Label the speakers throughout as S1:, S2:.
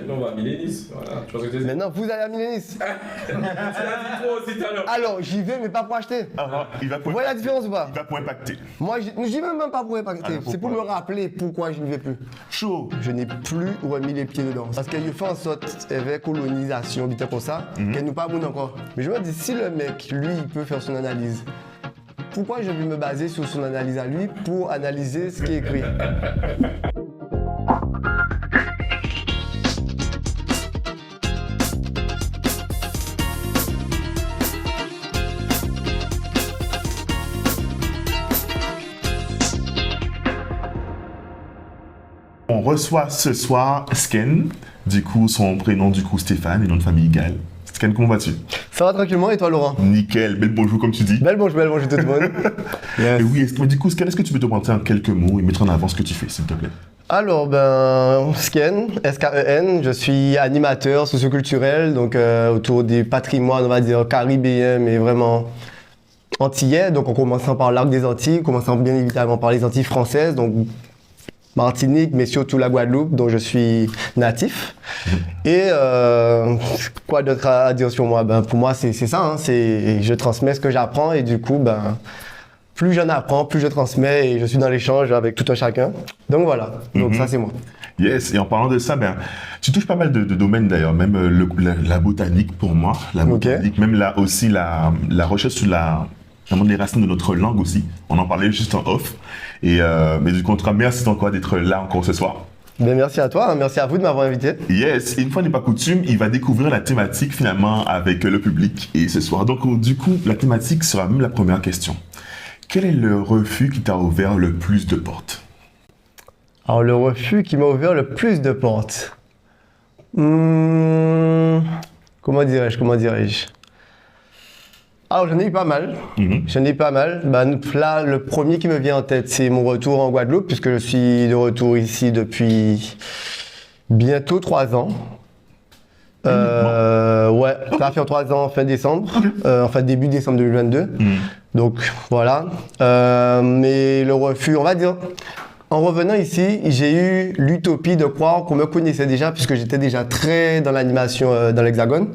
S1: Maintenant, on va à Milénis. Voilà. Tu vois ce que je veux dire?
S2: Maintenant, vous allez à Milénis.
S1: Tu l'as dit trop aussi tout à l'heure.
S2: Alors, j'y vais, mais pas pour acheter.
S3: Il va
S2: Vous voyez la différence ou pas?
S3: Il va pour impacter.
S2: Moi, je n'y vais même pas pour impacter.
S3: Alors,
S2: C'est pour me
S3: pourquoi?
S2: rappeler pourquoi je n'y vais plus.
S3: Chaud.
S2: Je n'ai plus remis les pieds dedans. Parce qu'il fait en sorte, avec colonisation, vite comme ça, qu'elle nous pas bonne encore. Mais je me dis, si le mec, lui, il peut faire son analyse, pourquoi je vais me baser sur son analyse à lui pour analyser ce qui est écrit?
S3: On reçoit ce soir Sken, du coup son prénom du coup Stéphane et nom de famille Gall. Sken, comment vas-tu?
S2: Ça va tranquillement et toi, Laurent?
S3: Nickel, bel bonjour comme tu dis.
S2: Belle bonjour tout le monde.
S3: Et oui, mais du coup Sken, est-ce que tu peux te présenter en quelques mots et mettre en avant ce que tu fais, s'il te plaît?
S2: Alors, Sken, S-K-E-N, je suis animateur socioculturel, donc autour des patrimoines, on va dire, caribéens, mais vraiment antillais. Donc, en commençant par l'arc des Antilles, commençant bien évidemment par les Antilles françaises, donc Martinique, mais surtout la Guadeloupe, dont je suis natif. Et quoi d'autre à dire sur moi? Pour moi, c'est ça, hein, je transmets ce que j'apprends et du coup, plus j'en apprends, plus je transmets et je suis dans l'échange avec tout un chacun. Donc voilà, donc ça c'est moi.
S3: Yes, et en parlant de ça, tu touches pas mal de domaines d'ailleurs, même la botanique pour moi, la botanique, même là aussi la recherche sur vraiment les racines de notre langue aussi. On en parlait juste en off. Et mais du coup, en tout cas, merci encore d'être là encore ce soir.
S2: Merci à toi, merci à vous de m'avoir invité.
S3: Yes, et une fois n'est pas coutume, il va découvrir la thématique finalement avec le public et ce soir. Donc du coup, la thématique sera même la première question. Quel est le refus qui t'a ouvert le plus de portes?
S2: Alors, le refus qui m'a ouvert le plus de portes. Comment dirais-je? Alors, j'en ai eu pas mal. Là, le premier qui me vient en tête, c'est mon retour en Guadeloupe, puisque je suis de retour ici depuis bientôt 3 ans. Ouais, ça va faire 3 ans fin décembre, enfin début décembre 2022. Donc voilà. Mais le refus, on va dire, en revenant ici, j'ai eu l'utopie de croire qu'on me connaissait déjà, puisque j'étais déjà très dans l'animation dans l'Hexagone.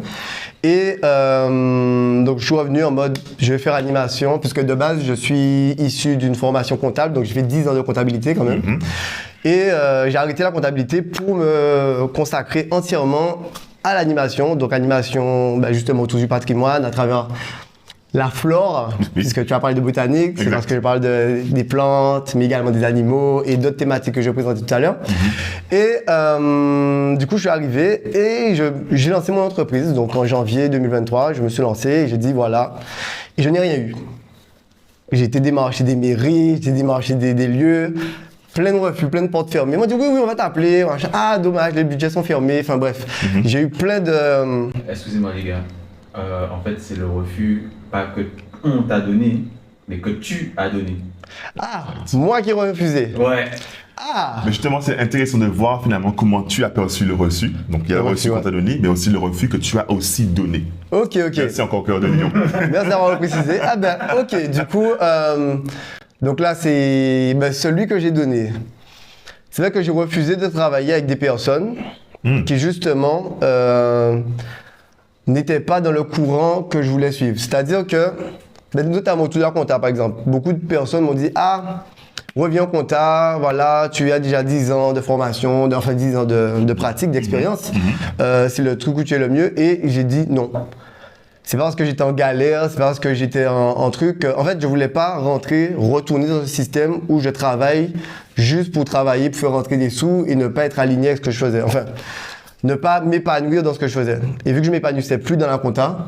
S2: Et donc je suis revenu en mode, je vais faire animation, puisque de base, je suis issu d'une formation comptable, donc j'ai fait 10 ans de comptabilité quand même. Et j'ai arrêté la comptabilité pour me consacrer entièrement à l'animation, donc animation justement autour du patrimoine, à travers la flore, puisque tu as parlé de botanique, c'est parce que je parle des plantes, mais également des animaux et d'autres thématiques que je présentais tout à l'heure. Et du coup, je suis arrivé et j'ai lancé mon entreprise. Donc en janvier 2023, je me suis lancé et j'ai dit voilà, et je n'ai rien eu. J'ai été démarché des mairies, j'ai été démarché des lieux, plein de refus, plein de portes fermées. Ils m'ont dit oui, on va t'appeler. Ah, dommage, les budgets sont fermés. Enfin bref, j'ai eu plein de...
S4: Excusez-moi les gars, en fait c'est le refus, pas que on t'a donné, mais que tu as donné.
S2: Ah, moi qui ai refusé.
S4: Ouais.
S2: Ah.
S3: Mais justement, c'est intéressant de voir finalement comment tu as perçu le reçu. Donc il y a le reçu qu'on t'a donné, mais aussi le refus que tu as aussi donné.
S2: Ok.
S3: Merci encore, Cœur de Lion.
S2: Merci d'avoir précisé. Ah ok, du coup... donc là, c'est celui que j'ai donné. C'est vrai que j'ai refusé de travailler avec des personnes qui, justement, n'étaient pas dans le courant que je voulais suivre. C'est-à-dire que, notamment tout à compta, par exemple, beaucoup de personnes m'ont dit « Ah, reviens au compta, voilà, tu as déjà 10 ans de formation, 10 ans de pratique, d'expérience. C'est le truc où tu es le mieux. » Et j'ai dit « Non. » C'est pas parce que j'étais en galère, c'est pas parce que j'étais en truc. En fait, je voulais pas retourner dans un système où je travaille juste pour travailler, pour faire rentrer des sous et ne pas être aligné avec ce que je faisais. Enfin, ne pas m'épanouir dans ce que je faisais. Et vu que je m'épanouissais plus dans la compta,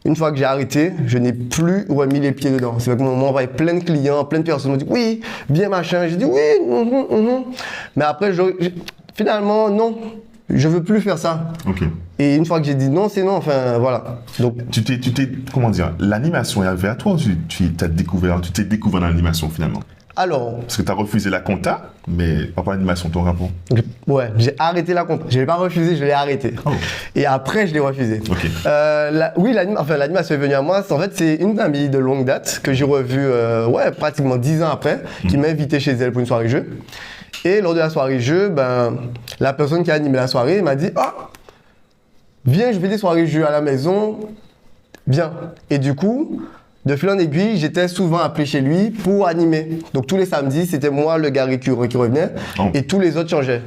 S2: une fois que j'ai arrêté, je n'ai plus remis les pieds dedans. C'est vrai que m'ont envoyé plein de clients, plein de personnes m'ont dit oui, bien machin. J'ai dit oui, Mais après, finalement, non. Je veux plus faire ça. Et une fois que j'ai dit non, c'est non, enfin voilà. Donc
S3: tu t'es comment dire, l'animation est arrivée à toi ou tu t'es découvert dans l'animation finalement?
S2: Alors,
S3: parce que tu as refusé la compta, mais pas l'animation, ton rapport.
S2: Ouais, j'ai arrêté la compta. Je ne l'ai pas refusé, je l'ai arrêté. Et après, je l'ai refusé. Oui, l'animation est venue à moi. En fait, c'est une amie de longue date que j'ai revue pratiquement 10 ans après, qui m'a invité chez elle pour une soirée jeu. Et lors de la soirée jeu, ben, la personne qui a animé la soirée m'a dit « Ah, viens, je fais des soirées jeux à la maison, viens ». Et du coup, de fil en aiguille, j'étais souvent appelé chez lui pour animer. Donc tous les samedis, c'était moi le gars récurrent qui revenait et tous les autres changeaient.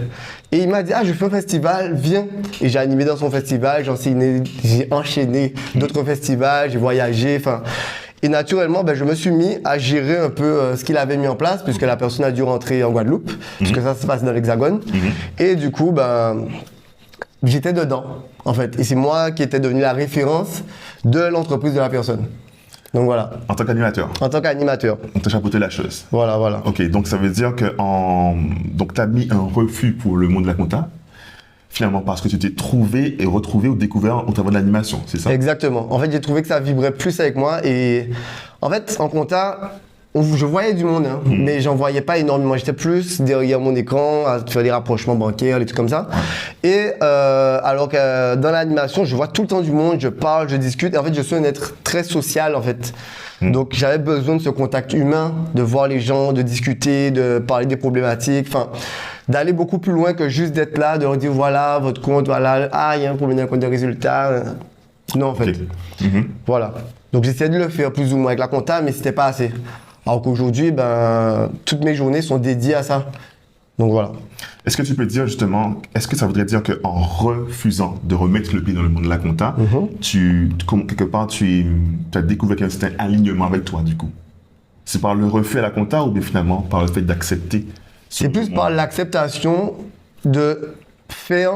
S2: Et il m'a dit « Ah, je fais un festival, viens ». Et j'ai animé dans son festival, j'ai enchaîné d'autres festivals, j'ai voyagé, enfin… Et naturellement, ben, je me suis mis à gérer un peu ce qu'il avait mis en place, puisque la personne a dû rentrer en Guadeloupe, puisque ça se passe dans l'Hexagone. Et du coup, ben, j'étais dedans, en fait. Et c'est moi qui étais devenu la référence de l'entreprise de la personne. Donc voilà.
S3: En tant qu'animateur.
S2: En tant qu'animateur.
S3: On t'a chapeauté la chose.
S2: Voilà, voilà.
S3: Ok, donc ça veut dire que donc tu as mis un refus pour le monde de la compta, finalement parce que tu t'es trouvé et retrouvé ou découvert au travers de l'animation, c'est ça?
S2: Exactement. En fait, j'ai trouvé que ça vibrait plus avec moi. Et en fait, en compta, je voyais du monde, hein, mais j'en voyais pas énormément. J'étais plus derrière mon écran à faire des rapprochements bancaires, des trucs comme ça. Et alors que dans l'animation, je vois tout le temps du monde, je parle, je discute. Et en fait, je suis un être très social, en fait. Donc, j'avais besoin de ce contact humain, de voir les gens, de discuter, de parler des problématiques, enfin, d'aller beaucoup plus loin que juste d'être là, de leur dire voilà, votre compte, voilà, ah, il y a un problème dans le compte de résultats. Non, en fait.
S3: Okay.
S2: Voilà. Donc, j'essayais de le faire plus ou moins avec la compta, mais c'était pas assez. Alors qu'aujourd'hui, ben, toutes mes journées sont dédiées à ça. Donc, voilà.
S3: Est-ce que tu peux dire justement, est-ce que ça voudrait dire qu'en refusant de remettre le pied dans le monde de la compta, quelque part, tu as découvert qu'il y a un certain alignement avec toi, du coup? C'est par le refus à la compta ou bien finalement par le fait d'accepter?
S2: C'est plus par l'acceptation de faire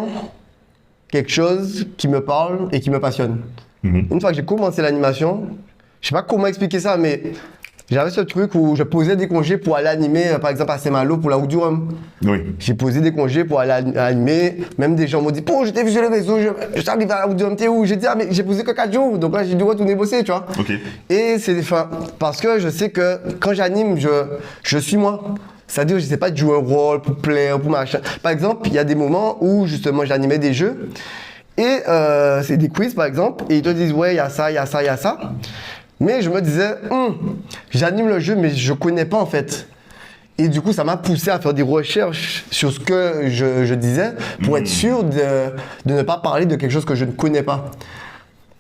S2: quelque chose qui me parle et qui me passionne. Une fois que j'ai commencé l'animation, je sais pas comment expliquer ça, mais j'avais ce truc où je posais des congés pour aller animer, par exemple à Saint-Malo pour la Route du Rhum.
S3: Oui.
S2: J'ai posé des congés pour aller animer. Même des gens m'ont dit, bon, je t'ai vu sur le réseau, je suis arrivé à la Route du Rhum, t'es où? J'ai dit, ah, mais j'ai posé que 4 jours, donc là, j'ai dû retourner bosser, tu vois.
S3: Ok.
S2: Et c'est parce que je sais que quand j'anime, je suis moi. C'est-à-dire, je ne sais pas de jouer un rôle pour plaire, pour machin. Par exemple, il y a des moments où justement j'animais des jeux et c'est des quiz par exemple, et ils te disent, ouais, il y a ça, il y a ça, il y a ça. Mais je me disais, j'anime le jeu, mais je ne connais pas en fait. Et du coup, ça m'a poussé à faire des recherches sur ce que je disais pour être sûr de ne pas parler de quelque chose que je ne connais pas.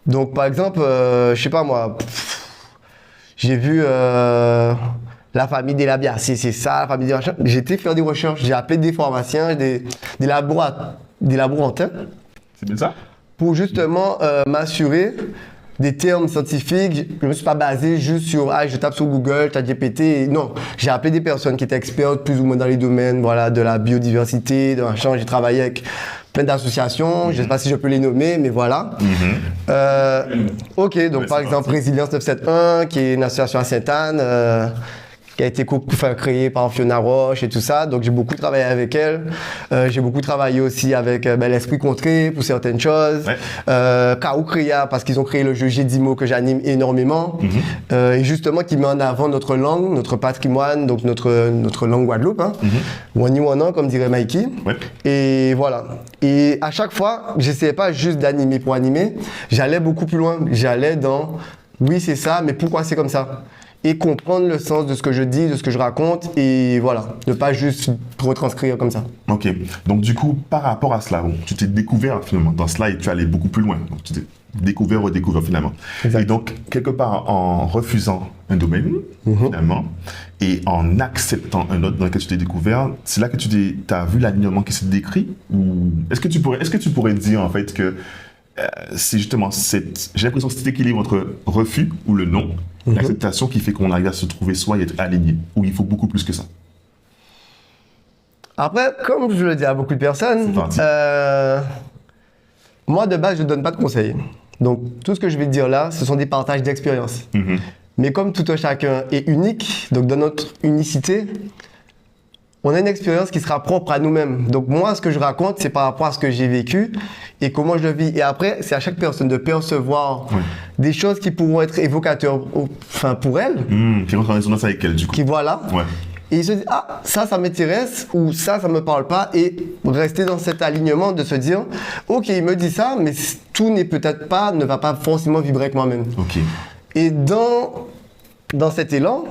S2: Donc, par exemple, je sais pas moi, j'ai vu la famille des labiacées, c'est ça, la famille des machins. J'ai été faire des recherches, j'ai appelé des pharmaciens, des laborantins.
S3: C'est bien ça?
S2: Pour justement m'assurer des termes scientifiques. Je ne me suis pas basé juste sur je tape sur Google, ChatGPT. Non, j'ai appelé des personnes qui étaient expertes plus ou moins dans les domaines, voilà, de la biodiversité, de machin. J'ai travaillé avec plein d'associations. Je ne sais pas si je peux les nommer, mais voilà. Ok, donc par exemple Résilience 971, qui est une association à Sainte-Anne, qui a été créée par Fiona Roche et tout ça. Donc j'ai beaucoup travaillé avec elle. J'ai beaucoup travaillé aussi avec l'Esprit Contré pour certaines choses. K.O. Créa, parce qu'ils ont créé le jeu Gédimo que j'anime énormément. Et justement qui met en avant notre langue, notre patrimoine, donc notre langue Guadeloupe. Hein. Wani Wanan, comme dirait Mikey. Et voilà. Et à chaque fois, j'essayais pas juste d'animer pour animer. J'allais beaucoup plus loin. J'allais dans oui, c'est ça, mais pourquoi c'est comme ça? Et comprendre le sens de ce que je dis, de ce que je raconte, et voilà, ne pas juste retranscrire comme ça.
S3: Ok, donc du coup, par rapport à cela, tu t'es découvert finalement dans cela et tu allais beaucoup plus loin. Donc tu t'es découvert, redécouvert finalement. Exact. Et donc, quelque part, en refusant un domaine, finalement, et en acceptant un autre dans lequel tu t'es découvert, c'est là que tu as vu l'alignement qui se décrit? Ou est-ce que tu pourrais dire en fait que c'est justement j'ai l'impression que cet équilibre entre refus ou le non, l'acceptation qui fait qu'on arrive à se trouver soi et être aligné, ou il faut beaucoup plus que ça?
S2: Après, comme je le dis à beaucoup de personnes, moi de base je ne donne pas de conseils. Donc tout ce que je vais te dire là, ce sont des partages d'expérience. Mais comme tout un chacun est unique, donc dans notre unicité, on a une expérience qui sera propre à nous-mêmes. Donc moi, ce que je raconte, c'est par rapport à ce que j'ai vécu et comment je le vis. Et après, c'est à chaque personne de percevoir des choses qui pourront être évocateurs pour elle.
S3: Qui rentrent en résonance avec elle, du coup.
S2: Qui voilà. Et il se dit, ah, ça m'intéresse ou ça me parle pas. Et rester dans cet alignement de se dire, ok, il me dit ça, mais tout ne va pas forcément vibrer avec moi-même. Et dans dans cet élan,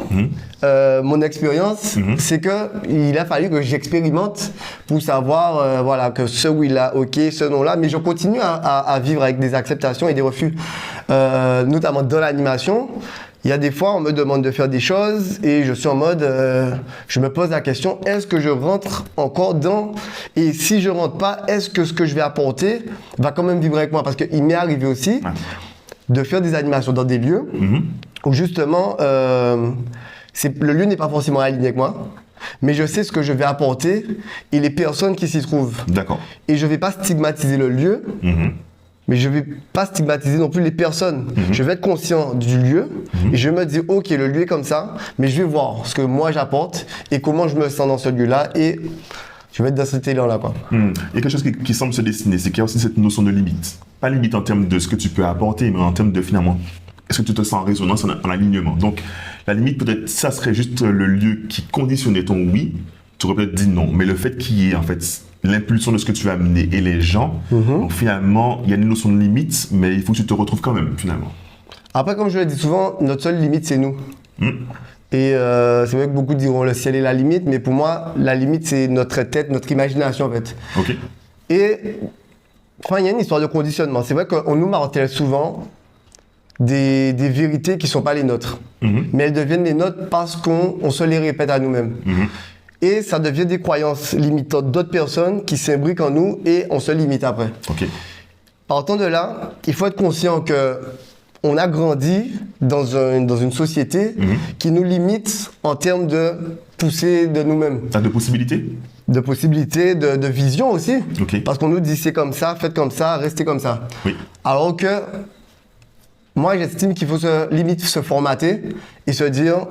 S2: mon expérience, c'est qu'il a fallu que j'expérimente pour savoir voilà, que ce oui-là, ok, ce non-là, mais je continue à vivre avec des acceptations et des refus, notamment dans l'animation. Il y a des fois, on me demande de faire des choses et je suis en mode, je me pose la question, est-ce que je rentre encore dans? Et si je rentre pas, est-ce que ce que je vais apporter va quand même vivre avec moi? Parce qu'il m'est arrivé aussi de faire des animations dans des lieux où justement, le lieu n'est pas forcément aligné avec moi, mais je sais ce que je vais apporter et les personnes qui s'y trouvent.
S3: D'accord.
S2: Et je vais pas stigmatiser le lieu, mais je vais pas stigmatiser non plus les personnes. Je vais être conscient du lieu et je vais me dire, ok, le lieu est comme ça, mais je vais voir ce que moi j'apporte et comment je me sens dans ce lieu-là et je vais être dans cet élan-là, quoi.
S3: Il y a quelque chose qui semble se dessiner, c'est qu'il y a aussi cette notion de limite. Pas limite en termes de ce que tu peux apporter, mais en termes de finalement, est-ce que tu te sens en résonance, en alignement? Donc, la limite, peut-être, ça serait juste le lieu qui conditionnait ton oui. Tu aurais peut-être dit non, mais le fait qu'il y ait, en fait, l'impulsion de ce que tu vas amener et les gens, donc finalement, il y a une notion de limite, mais il faut que tu te retrouves quand même, finalement.
S2: Après, comme je le dis souvent, notre seule limite, c'est nous. Et c'est vrai que beaucoup diront le ciel est la limite, mais pour moi, la limite, c'est notre tête, notre imagination, en fait.
S3: Ok.
S2: Et enfin, il y a une histoire de conditionnement. C'est vrai qu'on nous martèle souvent des vérités qui ne sont pas les nôtres. Mais elles deviennent les nôtres parce qu'on se les répète à nous-mêmes. Et ça devient des croyances limitantes d'autres personnes qui s'imbriquent en nous et on se limite après.
S3: Ok.
S2: Partant de là, il faut être conscient que on a grandi dans une société qui nous limite en termes de poussée de nous-mêmes.
S3: T'as de possibilités?
S2: De possibilités, de vision aussi.
S3: Ok.
S2: Parce qu'on nous dit c'est comme ça, faites comme ça, restez comme ça.
S3: Oui.
S2: Alors que moi j'estime qu'il faut limite se formater et se dire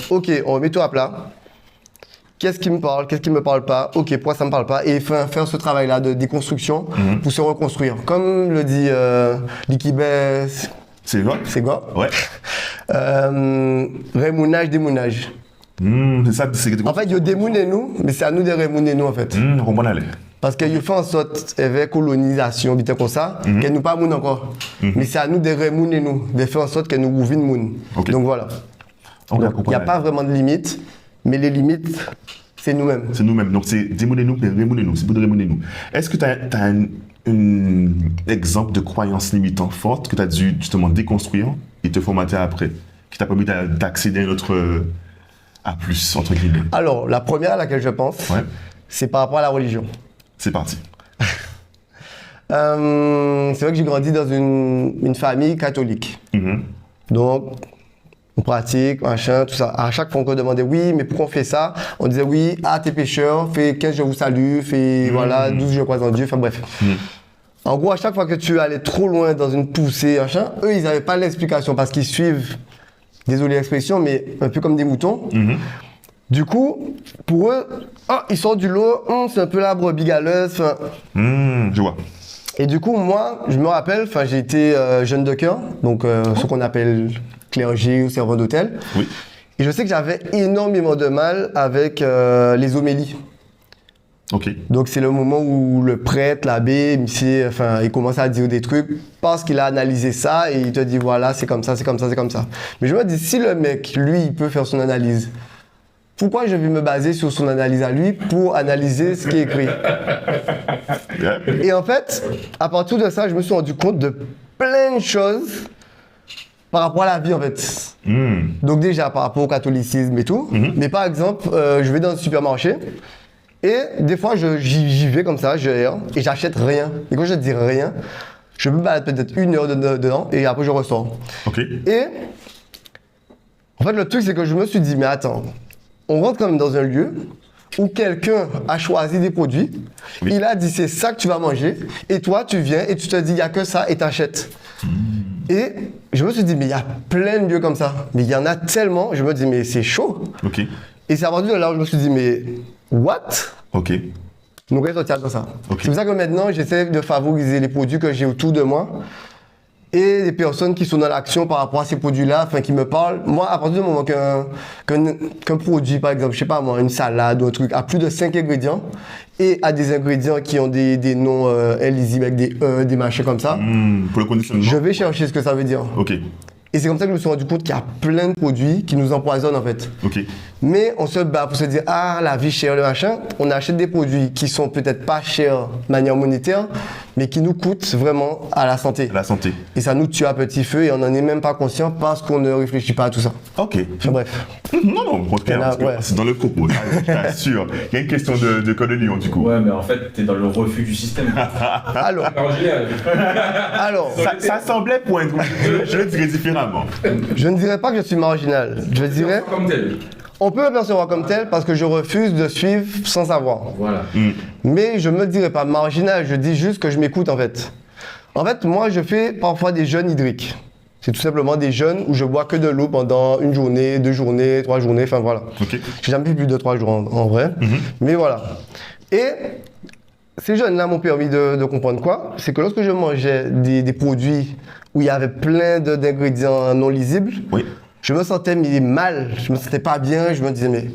S2: ok, on remet tout à plat. Qu'est-ce qui me parle, qu'est-ce qui me parle pas, ok, pourquoi ça me parle pas, et faire ce travail-là de déconstruction pour se reconstruire. Comme le dit Likibé,
S3: C'est quoi?
S2: c'est quoi?
S3: Ouais.
S2: Rémounage, démounage.
S3: C'est ça, c'est quoi?
S2: En fait, il y a démounez-nous, mais c'est à nous de rémounez-nous en fait.
S3: On comprend aller.
S2: Parce qu'il fait en sorte, avec colonisation, vite comme ça, qu'elle nous pas moun encore. Mais c'est à nous de rémounez-nous, de faire en sorte qu'elle nous gouverne moun.
S3: Ok.
S2: Donc voilà.
S3: On
S2: Donc, il n'y a pas vraiment de limites, mais les limites, c'est nous-mêmes.
S3: C'est nous-mêmes. Donc, c'est démoulez-nous, mais rémoulez-nous. C'est pour de rémoulez-nous. Est-ce que tu as un exemple de croyance limitant forte que tu as dû justement déconstruire et te formater après, qui t'a permis d'accéder à une autre à plus, entre guillemets?
S2: Alors, la première à laquelle je pense, c'est par rapport à la religion.
S3: C'est parti.
S2: C'est vrai que j'ai grandi dans une famille catholique. Donc, on pratique, machin, tout ça. À chaque fois qu'on demandait oui, mais pourquoi on fait ça? On disait oui, ah, t'es pécheur, fais 15 je vous salue, fais voilà, 12 je crois en Dieu, enfin bref. En gros, à chaque fois que tu allais trop loin dans une poussée, machin, eux, ils n'avaient pas l'explication parce qu'ils suivent, désolé l'expression, mais un peu comme des moutons. Du coup, pour eux, ils sortent du lot, c'est un peu la brebis galeuse.
S3: Je vois.
S2: Et du coup, moi, je me rappelle, j'ai été jeune de cœur, donc ce qu'on appelle clergé ou servant d'hôtel.
S3: Oui.
S2: Et je sais que j'avais énormément de mal avec les homélies.
S3: Ok.
S2: Donc c'est le moment où le prêtre, l'abbé, il commence à dire des trucs parce qu'il a analysé ça et il te dit voilà, c'est comme ça, c'est comme ça, c'est comme ça. Mais je me dis, si le mec, lui, il peut faire son analyse, pourquoi je vais me baser sur son analyse à lui pour analyser ce qui est écrit? Et en fait, à partir de ça, je me suis rendu compte de plein de choses par rapport à la vie en fait. Donc déjà par rapport au catholicisme et tout, mais par exemple, je vais dans un supermarché et des fois j'y vais comme ça, et j'achète rien. Et quand je dis rien, je me balade peut-être 1 heure dedans et après je ressors.
S3: Ok.
S2: Et en fait le truc c'est que je me suis dit mais attends, on rentre quand même dans un lieu où quelqu'un a choisi des produits, il a dit c'est ça que tu vas manger, et toi tu viens et tu te dis il n'y a que ça et t'achètes. Et je me suis dit mais il y a plein de lieux comme ça, mais il y en a tellement, je me dis mais c'est chaud.
S3: Ok.
S2: Et c'est à partir de là où je me suis dit mais what?
S3: Ok.
S2: Donc on est sorti de ça.
S3: Ok.
S2: C'est pour ça que maintenant j'essaie de favoriser les produits que j'ai autour de moi et les personnes qui sont dans l'action par rapport à ces produits-là, qui me parlent. Moi, à partir du moment qu'un produit, par exemple, je sais pas moi, une salade ou un truc, a plus de 5 ingrédients et a des ingrédients qui ont des noms illisibles avec des machins comme ça,
S3: Pour le conditionnement.
S2: je vais chercher ce que ça veut dire.
S3: Ok.
S2: Et c'est comme ça que je me suis rendu compte qu'il y a plein de produits qui nous empoisonnent en fait.
S3: Ok.
S2: Mais on se bat pour se dire, ah, la vie chère, le machin. On achète des produits qui sont peut-être pas chers de manière monétaire, mais qui nous coûtent vraiment à la santé.
S3: La santé.
S2: Et ça nous tue à petit feu et on n'en est même pas conscient parce qu'on ne réfléchit pas à tout ça.
S3: Ok.
S2: Enfin, bref.
S3: Non, non, au contraire,
S2: Il y en a,
S3: parce que
S2: ouais.
S3: c'est dans le propos, je t'assure. Il y a une question de code de lion, du coup.
S4: Ouais, mais en fait, t'es dans le refus du système.
S2: Alors,
S1: Original.
S2: alors,
S3: Ça semblait poindre, je le dirais différemment.
S2: je ne dirais pas que je suis marginal. Je dirais,
S1: Comme tel.
S2: on peut me percevoir comme tel parce que je refuse de suivre sans savoir.
S4: Voilà.
S2: Mais je me dirais pas marginal, je dis juste que je m'écoute en fait. En fait, moi, je fais parfois des jeûnes hydriques. C'est tout simplement des jeûnes où je bois que de l'eau pendant une journée, 2 journées, 3 journées, enfin voilà.
S3: Ok.
S2: J'ai jamais fait plus de 3 jours en vrai. Mais voilà. Et ces jeûnes-là m'ont permis de comprendre quoi? C'est que lorsque je mangeais des produits où il y avait plein d'ingrédients non lisibles,
S3: Oui.
S2: je me sentais mal, je me sentais pas bien, je me disais mais...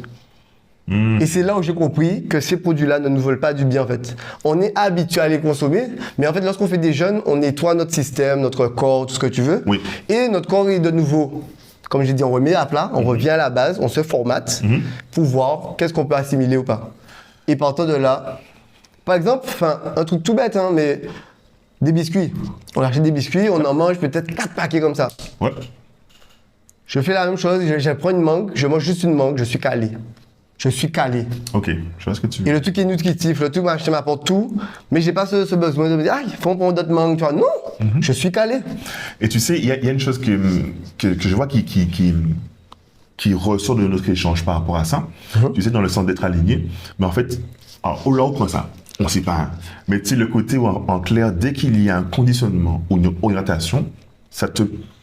S2: Et c'est là où j'ai compris que ces produits-là ne nous veulent pas du bien en fait. On est habitué à les consommer, mais en fait lorsqu'on fait des jeûnes, on nettoie notre système, notre corps, tout ce que tu veux.
S3: Oui.
S2: Et notre corps est de nouveau, comme j'ai dit, on remet à plat, on revient à la base, on se formate pour voir qu'est-ce qu'on peut assimiler ou pas. Et partant de là, par exemple, un truc tout bête, hein, mais des biscuits. On achète des biscuits, on en mange peut-être 4 paquets comme ça.
S3: Ouais.
S2: Je fais la même chose, je prends une mangue, je mange juste une mangue, je suis calé. Je suis calé.
S3: Ok, je vois ce que tu veux
S2: Et
S3: dire.
S2: le truc est nutritif, le truc m'apporte tout, mais j'ai pas ce besoin de me dire, ah, il faut prendre d'autres mangues, tu vois. Non, je suis calé.
S3: Et tu sais, il y a une chose que je vois qui ressort de notre échange par rapport à ça. Tu sais, dans le sens d'être aligné. Mais en fait, alors, là, on prend ça. On ne sait pas. Hein. Mais tu sais, le côté où, en clair, dès qu'il y a un conditionnement ou une orientation,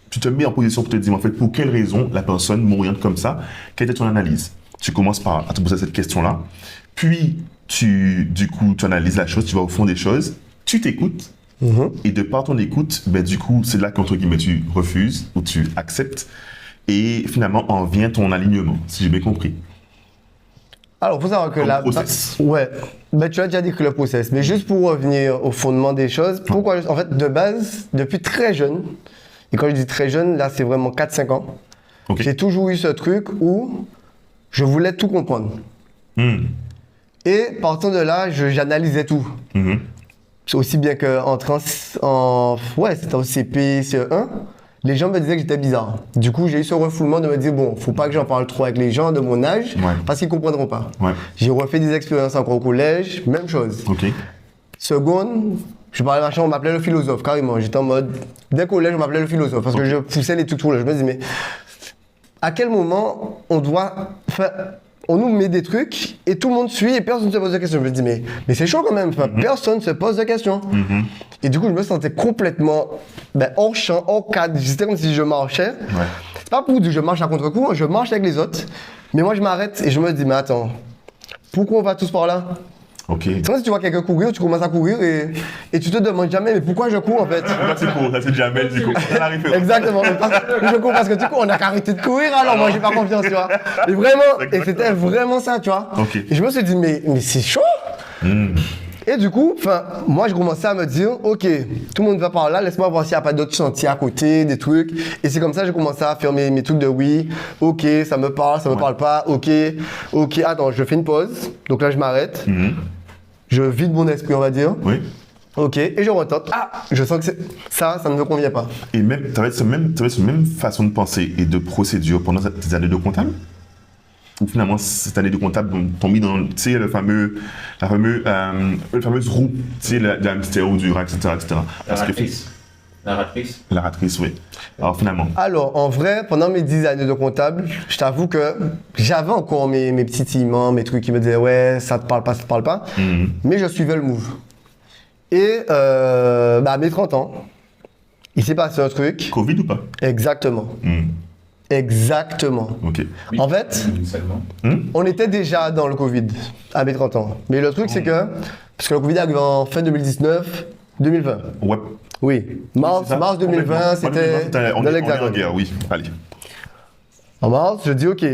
S3: tu te mets en position pour te dire, en fait, pour quelle raison la personne m'oriente comme ça? Quelle est ton analyse? Tu commences par à te poser cette question-là. Puis, tu analyses la chose, tu vas au fond des choses, tu t'écoutes. Et de par ton écoute, ben, du coup, c'est là qu'entre guillemets, tu refuses ou tu acceptes. Et finalement, en vient ton alignement, si j'ai bien compris.
S2: Alors, il faut savoir que
S3: Comme
S2: la...
S3: process.
S2: Ouais, ben, tu as déjà décrit le process, mais juste pour revenir au fondement des choses, pourquoi, en fait, de base, depuis très jeune, et quand je dis très jeune, là, c'est vraiment 4-5 ans,
S3: Ok.
S2: j'ai toujours eu ce truc où je voulais tout comprendre. Et partant de là, j'analysais tout. C'est aussi bien qu'entrant c'était au CP, CE1, les gens me disaient que j'étais bizarre. Du coup, j'ai eu ce refoulement de me dire, bon, faut pas que j'en parle trop avec les gens de mon âge,
S3: Ouais.
S2: parce qu'ils comprendront pas.
S3: Ouais.
S2: J'ai refait des expériences encore au collège, même chose.
S3: Ok.
S2: Seconde, je parlais machin, on m'appelait le philosophe, carrément. J'étais en mode, dès le collège, on m'appelait le philosophe, parce que je poussais les trucs trop là. Je me disais, mais à quel moment on doit... on nous met des trucs et tout le monde suit et personne ne se pose de questions. Je me dis, mais c'est chaud quand même. Personne ne se pose de questions. Et du coup, je me sentais complètement hors champ, hors cadre. C'était comme si je marchais.
S3: Ouais.
S2: C'est pas pour dire que je marche à contre-courant, je marche avec les autres. Mais moi, je m'arrête et je me dis, mais attends, pourquoi on va tous par là?
S3: Ok.
S2: C'est comme si tu vois quelqu'un courir, tu commences à courir et tu te demandes jamais, mais pourquoi je cours en fait?
S3: Là, c'est court, ça c'est Jamel, du coup. C'est la référence.
S2: Exactement. Je cours parce que du coup, on a qu'à arrêter de courir, alors moi j'ai pas confiance, tu vois. Et vraiment, et c'était vraiment ça, tu vois.
S3: Ok.
S2: Et je me suis dit, mais c'est chaud. Et du coup, moi je commençais à me dire, ok, tout le monde va par là, laisse-moi voir s'il n'y a pas d'autres sentiers à côté, des trucs. Et c'est comme ça que j'ai commencé à faire mes trucs de oui, ok, ça me parle, ça me parle pas, ok, attends, je fais une pause. Donc là, je m'arrête. Je vide mon esprit, on va dire.
S3: Oui.
S2: Ok, et je retente. Ah, je sens que ça ne me convient pas.
S3: Et même, tu avais cette même façon de penser et de procédure pendant tes années de comptable? Ou finalement, cette année de comptable t'ont mis dans, tu sais, la fameuse roue, tu sais, de hamster ou du rat, etc.
S4: La ratrice.
S3: La ratrice, oui. Alors finalement.
S2: Alors, en vrai, pendant mes 10 années de comptable, je t'avoue que j'avais encore mes petits timents, mes trucs qui me disaient, ouais, ça te parle pas, ça te parle pas. Mais je suivais le move. Et à mes 30 ans, il s'est passé un truc.
S3: Covid ou pas?
S2: Exactement. Exactement.
S3: Ok.
S4: Oui,
S2: En fait,
S4: seulement.
S2: on était déjà dans le Covid à mes 30 ans. Mais le truc, c'est que, parce que le Covid est arrivé en fin 2019, 2020.
S3: Ouais.
S2: Oui, mars
S3: C'est ça?
S2: 2020, c'était
S3: On
S2: dans
S3: est en
S2: l'Hexagone.
S3: guerre, oui. Allez.
S2: En mars, je dis ok,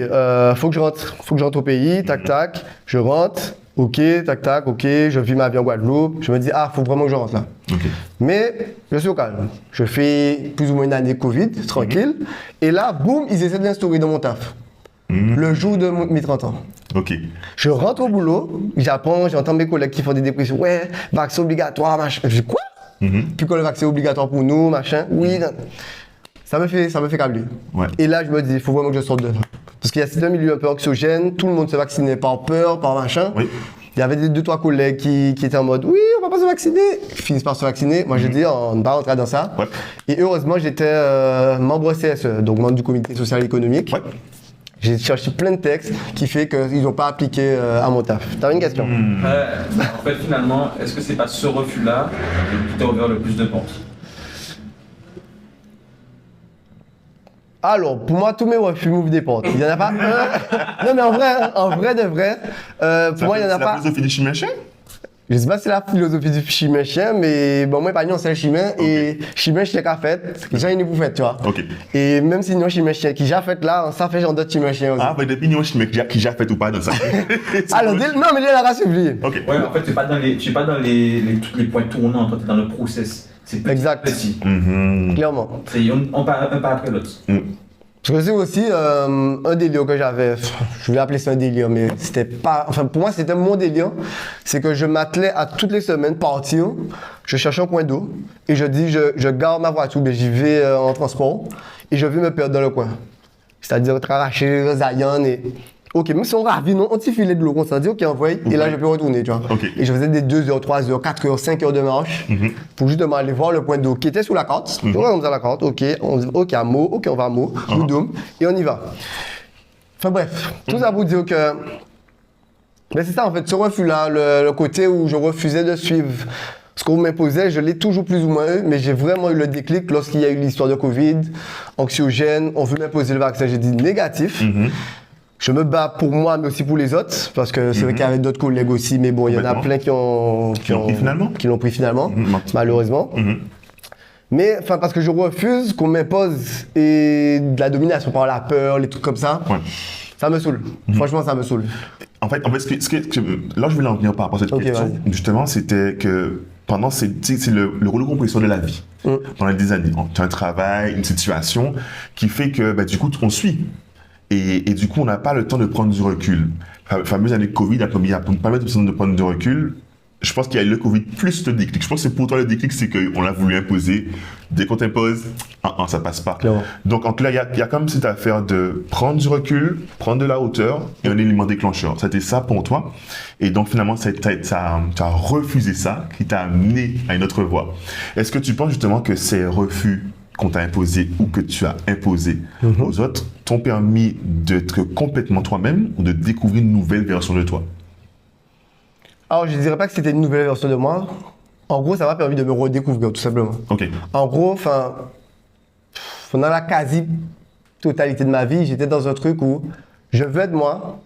S2: faut que je rentre au pays, tac tac, je rentre. Ok, tac, tac, ok, je vis ma vie en Guadeloupe. Je me dis, ah, faut vraiment que je rentre là.
S3: Ok.
S2: Mais je suis au calme. Je fais plus ou moins une année Covid, tranquille. Et là, boum, ils essaient de l'instaurer dans mon taf. Le jour de mes 30 ans.
S3: Ok.
S2: Je rentre au boulot, j'apprends, j'entends mes collègues qui font des dépressions. Ouais, vaccin obligatoire, machin. Je dis quoi? Puis quand le vaccin est obligatoire pour nous, machin. Oui, non. Ça me fait câbler.
S3: Ouais.
S2: Et là, je me dis, il faut vraiment que je sorte de là. Parce qu'il y a un milieu un peu anxiogène, tout le monde se vaccinait par peur, par machin.
S3: Oui.
S2: Il y avait deux, trois collègues qui étaient en mode, oui, on va pas se vacciner. Ils finissent par se vacciner. Moi, j'ai dit, on ne va pas rentrer dans ça.
S3: Ouais.
S2: Et heureusement, j'étais membre CSE, donc membre du comité social et économique.
S3: Ouais.
S2: J'ai cherché plein de textes qui fait qu'ils n'ont pas appliqué à mon taf. T'avais une question?
S4: En fait, finalement, est-ce que c'est pas ce refus-là qui t'a ouvert le plus de portes?
S2: Alors, pour moi, tous mes refus m'ouvrent des portes. Il n'y en a pas un. Non, mais en vrai de vrai, pour moi, il n'y en a
S3: C'est la
S2: pas.
S3: philosophie du chimien-chien?
S2: Je sais pas si c'est la philosophie du chimien-chien, mais bon, moi, par exemple, c'est le chimien. Et chimien-chien qu'a fait, j'ai une pour fait, tu vois.
S3: Ok.
S2: Et même si non chimien-chien qui j'ai fait là, ça fait genre d'autres chimien-chien aussi.
S3: Ah, bah, depuis, nous, chimien qui j'ai fait ou pas dans ça.
S2: Alors, non, mais là, la race oubliée.
S3: Ok.
S4: Ouais, en fait, tu n'es pas dans les points tournants, toi, tu es dans le process. C'est petit,
S2: Exact.
S4: petit.
S2: Clairement.
S4: On part un pas après l'autre.
S2: Parce que c'est aussi un délire que j'avais, je vais appeler ça un délire, mais c'était pas, enfin pour moi c'était mon délire, c'est que je m'attelais à toutes les semaines partir, je cherche un coin d'eau et je dis je garde ma voiture, ben j'y vais en transport et je vais me perdre dans le coin. C'est-à-dire tracher Zion et... Ok, même si on ravit, non, on t'y filait de l'eau, on s'en dit ok, envoie, et là je peux retourner, tu vois.
S3: Ok.
S2: Et je faisais des 2 heures, 3 heures, 4 heures, 5 heures de marche pour justement aller voir le point d'eau qui était sous la carte. On regarde la carte, ok, on dit ok, à Meaux, ok, on va à Meaux, Doudoum, et on y va. Enfin bref, tout ça pour dire que. Mais c'est ça en fait, ce refus-là, le côté où je refusais de suivre ce qu'on m'imposait, je l'ai toujours plus ou moins eu, mais j'ai vraiment eu le déclic lorsqu'il y a eu l'histoire de Covid, anxiogène, on veut m'imposer le vaccin, j'ai dit négatif. Je me bats pour moi, mais aussi pour les autres, parce que c'est vrai qu'il y avait d'autres collègues aussi, mais bon, il y en a plein qui l'ont pris finalement, malheureusement. Mais enfin, parce que je refuse qu'on m'impose et de la domination par la peur, les trucs comme ça, ça me saoule. Franchement, ça me saoule.
S3: En fait, là, je voulais en venir par rapport à cette question, justement, c'était que pendant, c'est le rouleau compresseur de la vie. Pendant des années, tu as un travail, une situation qui fait que, bah, du coup, on suit. Et du coup, on n'a pas le temps de prendre du recul. La fameuse année de Covid a permis à pas mal de personnes de prendre du recul. Je pense qu'il y a eu le Covid plus le déclic. Je pense que pour toi, le déclic, c'est qu'on l'a voulu imposer. Dès qu'on t'impose, ça passe pas. Clairement. Donc, en clair, il y a comme cette affaire de prendre du recul, prendre de la hauteur et un élément déclencheur. C'était ça pour toi. Et donc, finalement, tu as refusé ça qui t'a amené à une autre voie. Est-ce que tu penses justement que ces refus qu'on t'a imposé ou que tu as imposé aux autres t'ont permis d'être complètement toi-même ou de découvrir une nouvelle version de toi?
S2: Alors, je ne dirais pas que c'était une nouvelle version de moi. En gros, ça m'a permis de me redécouvrir, tout simplement.
S3: Ok.
S2: En gros, pendant la quasi-totalité de ma vie, j'étais dans un truc où je veux être moi,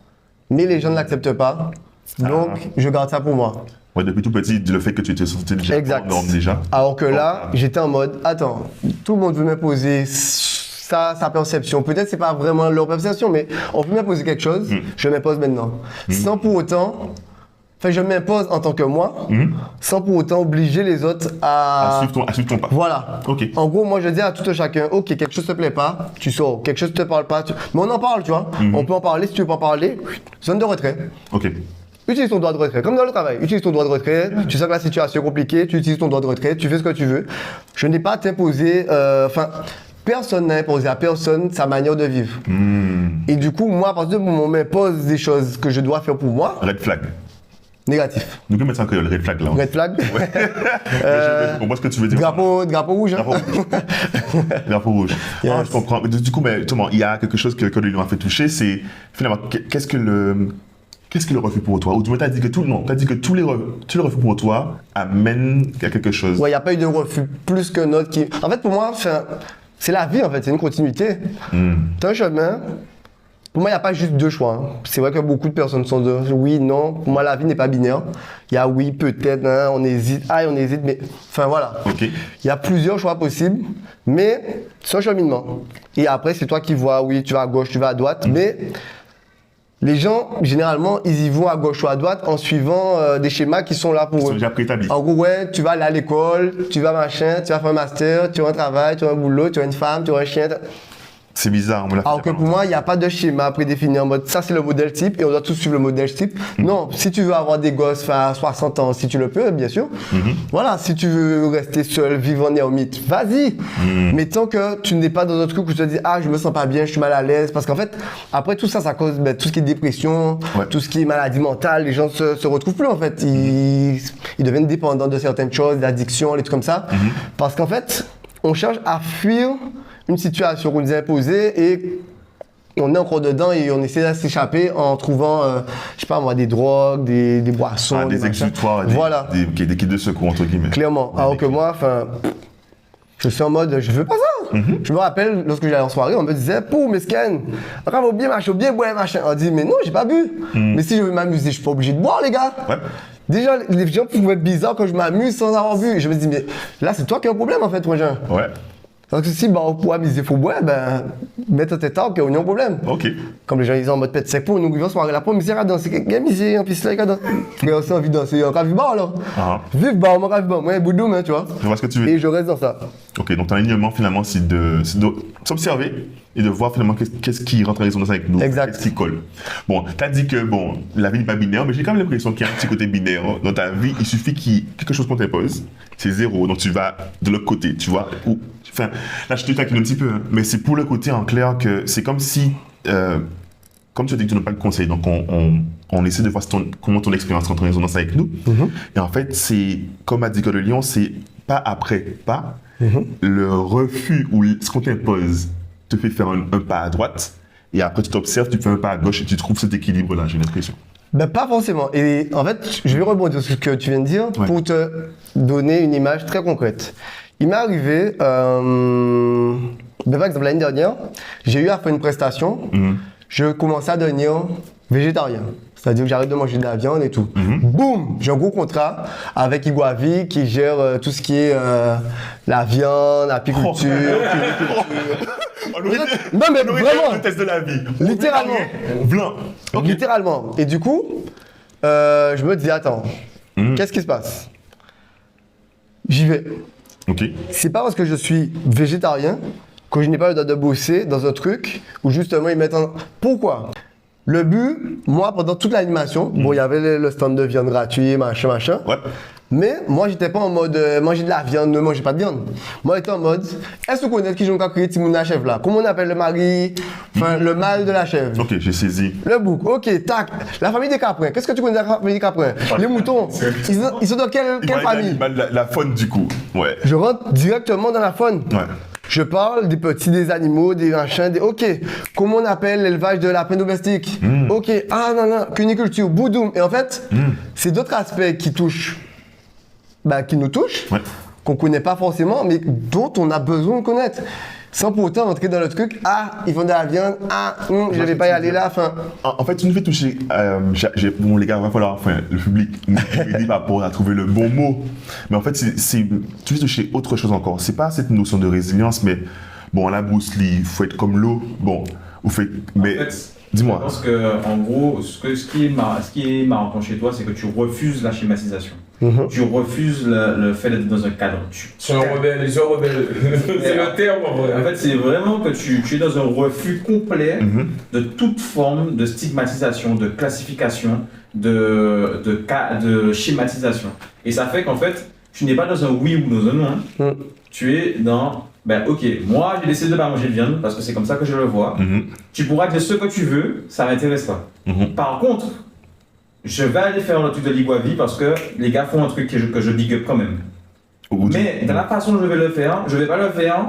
S2: mais les gens ne l'acceptent pas. Donc, je garde ça pour moi.
S3: Ouais, depuis tout petit, le fait que tu étais sorti déjà en norme déjà.
S2: Alors que là, j'étais en mode, attends, tout le monde veut m'imposer sa perception. Peut-être c'est pas vraiment leur perception, mais on veut m'imposer quelque chose, je m'impose maintenant. Sans pour autant, je m'impose en tant que moi, sans pour autant obliger les autres à
S3: suivre ton pas.
S2: Voilà.
S3: Ok.
S2: En gros, moi je dis à tout un chacun, ok, quelque chose te plaît pas, tu sors, quelque chose te parle pas, mais on en parle, tu vois. On peut en parler, si tu veux pas en parler, zone de retrait.
S3: Ok.
S2: Utilise ton droit de retrait, comme dans le travail. Utilise ton droit de retrait, tu sais que la situation est compliquée, tu utilises ton droit de retrait, tu fais ce que tu veux. Je n'ai pas à t'imposer, personne n'a imposé à personne sa manière de vivre. Et du coup, moi, à partir du moment où on m'impose des choses que je dois faire pour moi,
S3: Red flag.
S2: négatif.
S3: Nous pouvons mettre ça en créole, red flag là.
S2: Red flag.
S3: Je comprends ce que tu veux dire.
S2: Drapeau rouge. Hein.
S3: Drapeau rouge.
S2: Yes.
S3: Ah, je comprends. Mais du coup, justement, il y a quelque chose que lui m'a fait toucher, c'est finalement, qu'est-ce que le refus pour toi? Ou tu m'as dit que tous les refus pour toi amènent à quelque chose.
S2: Ouais, il n'y a pas eu de refus plus qu'un autre qui. En fait, pour moi, c'est la vie en fait, c'est une continuité. C'est un chemin. Pour moi, il n'y a pas juste deux choix. Hein. C'est vrai que beaucoup de personnes sont de oui, non. Pour moi, la vie n'est pas binaire. Il y a oui, peut-être, hein, on hésite, on hésite, mais enfin voilà.
S3: Ok.
S2: Il y a plusieurs choix possibles, mais c'est un cheminement. Et après, c'est toi qui vois, oui, tu vas à gauche, tu vas à droite, mais Les gens, généralement, ils y vont à gauche ou à droite en suivant des schémas qui sont là pour
S3: Ils sont
S2: eux.
S3: déjà préétablis.
S2: En gros, ouais, tu vas aller à l'école, tu vas machin, tu vas faire un master, tu as un travail, tu as un boulot, tu as une femme, tu as un chien.
S3: C'est bizarre, on me l'a fait.
S2: Alors que pour moi, il n'y a pas de schéma prédéfini en mode ça c'est le modèle type et on doit tous suivre le modèle type. Non, si tu veux avoir des gosses à 60 ans, si tu le peux, bien sûr. Voilà, si tu veux rester seul, vivre en ermite, vas-y. Mais tant que tu n'es pas dans un truc où tu te dis ah je me sens pas bien, je suis mal à l'aise, parce qu'en fait après tout ça, ça cause tout ce qui est dépression, tout ce qui est maladie mentale, les gens se retrouvent plus en fait. Ils deviennent dépendants de certaines choses, d'addiction, des trucs comme ça, parce qu'en fait on cherche à fuir une situation qu'on nous a imposée et on est encore dedans et on essaie de s'échapper en trouvant, je sais pas moi, des drogues, des boissons,
S3: des
S2: machins.
S3: exutoires,
S2: Voilà,
S3: des kits de secours, entre guillemets.
S2: clairement. Alors que moi, je suis en mode, je veux pas ça. Je me rappelle, lorsque j'allais en soirée, on me disait, pour mesquin, bravo bien machin, bien boire machin. On dit, mais non, j'ai pas bu. Mais si je veux m'amuser, je suis pas obligé de boire, les gars.
S3: Ouais.
S2: Déjà, les gens pouvaient être bizarres quand je m'amuse sans avoir bu. Et je me dis, mais là, c'est toi qui as un problème en fait, moi, Jean.
S3: Ouais.
S2: Parce que si on peut amuser, il faut boire, ben, mettre tes temps, qu'il y a un problème.
S3: Ok.
S2: Comme les gens ils ont en mode pète sec pour nous, ils vont soirée la première misère à danser. Il y a misère, en plus là, il y a danser. J'ai aussi envie de danser, encore vive bar là. Vive bar, moi, vive bar, moi, boudoum, hein, tu vois.
S3: Je vois ce que tu veux.
S2: Et je reste dans ça.
S3: Ok, donc ton alignement finalement, c'est de s'observer et de voir finalement qu'est-ce qui rentre en résonance avec nous.
S2: Exact.
S3: Qu'est-ce qui colle. Bon, tu as dit que bon, la vie n'est pas binaire, mais j'ai quand même l'impression qu'il y a un petit côté binaire dans ta vie. Il suffit quelque chose qu'on t'impose, c'est zéro, donc tu vas de l'autre côté, tu vois. Enfin, là je te taquine un petit peu, hein, mais c'est pour le côté en clair que c'est comme si, comme tu as dit que tu n'as pas de conseil, donc on essaie de voir comment ton expérience rentre en résonance avec nous. Et en fait, c'est comme a dit que le lion, c'est pas après pas. Le refus ou ce qu'on t'impose te fait faire un pas à droite et après tu t'observes, tu fais un pas à gauche et tu trouves cet équilibre-là, j'ai l'impression.
S2: Ben pas forcément. Et en fait, je vais rebondir sur ce que tu viens de dire pour te donner une image très concrète. Il m'est arrivé, ben par exemple l'année dernière, j'ai eu à faire une prestation, je commençais à devenir végétarien. C'est-à-dire que j'arrête de manger de la viande et tout. Boum, j'ai un gros contrat avec Iguavi qui gère tout ce qui est la viande, l'apiculture, Non mais vraiment,
S3: le test de la vie.
S2: littéralement.
S3: Blanc. Ok.
S2: Littéralement. Et du coup, je me dis attends, qu'est-ce qui se passe? J'y vais.
S3: Ok.
S2: C'est pas parce que je suis végétarien que je n'ai pas le droit de bosser dans un truc où justement ils mettent en... Pourquoi? Le but, moi, pendant toute l'animation, bon, il y avait le stand de viande gratuit, machin.
S3: Ouais.
S2: Mais moi, j'étais pas en mode manger de la viande, ne mangez pas de viande. Moi, j'étais en mode, est-ce que vous connaissez qui j'en ai créé Timouna chèvre là? Comment on appelle le mari, enfin, le mâle de la chèvre?
S3: Ok, j'ai saisi.
S2: Le bouc, ok, tac. La famille des caprins, qu'est-ce que tu connais de la famille des caprins? Les moutons, ils sont dans quelle famille?
S3: La faune du coup. Ouais.
S2: Je rentre directement dans la faune.
S3: Ouais.
S2: Je parle des petits, des animaux, des machins, ok, comment on appelle l'élevage de lapins domestiques? Ok, non, cuniculture, boudoum. Et en fait, c'est d'autres aspects qui touchent, qui nous touchent, qu'on connaît pas forcément, mais dont on a besoin de connaître. Sans pour autant entrer dans le truc, ils font de la viande, je vais pas y aller là, enfin.
S3: En fait, tu nous fais toucher. Bon, les gars, il va falloir, le public nous aider par rapport à trouver le bon mot. Mais en fait, tu fais toucher autre chose encore. C'est pas cette notion de résilience, mais bon, la Bruce Lee, il faut être comme l'eau. Bon, mais
S4: En fait,
S3: dis-moi.
S4: Je pense que, en gros, ce qui est marrant chez toi, c'est que tu refuses la schématisation. Tu refuses le fait d'être dans un cadre.
S1: C'est un rebelle, c'est le terme en vrai.
S4: En fait, c'est vraiment que tu es dans un refus complet de toute forme de stigmatisation, de classification, de schématisation. Et ça fait qu'en fait, tu n'es pas dans un oui ou dans un non. Tu es dans, ok, moi j'ai décidé de ne pas manger de viande parce que c'est comme ça que je le vois. Tu pourras dire ce que tu veux, ça m'intéresse pas. Par contre, je vais aller faire le truc de l'Iguavi parce que les gars font un truc que je big up quand même. Mais dans la façon dont je vais le faire, je vais pas le faire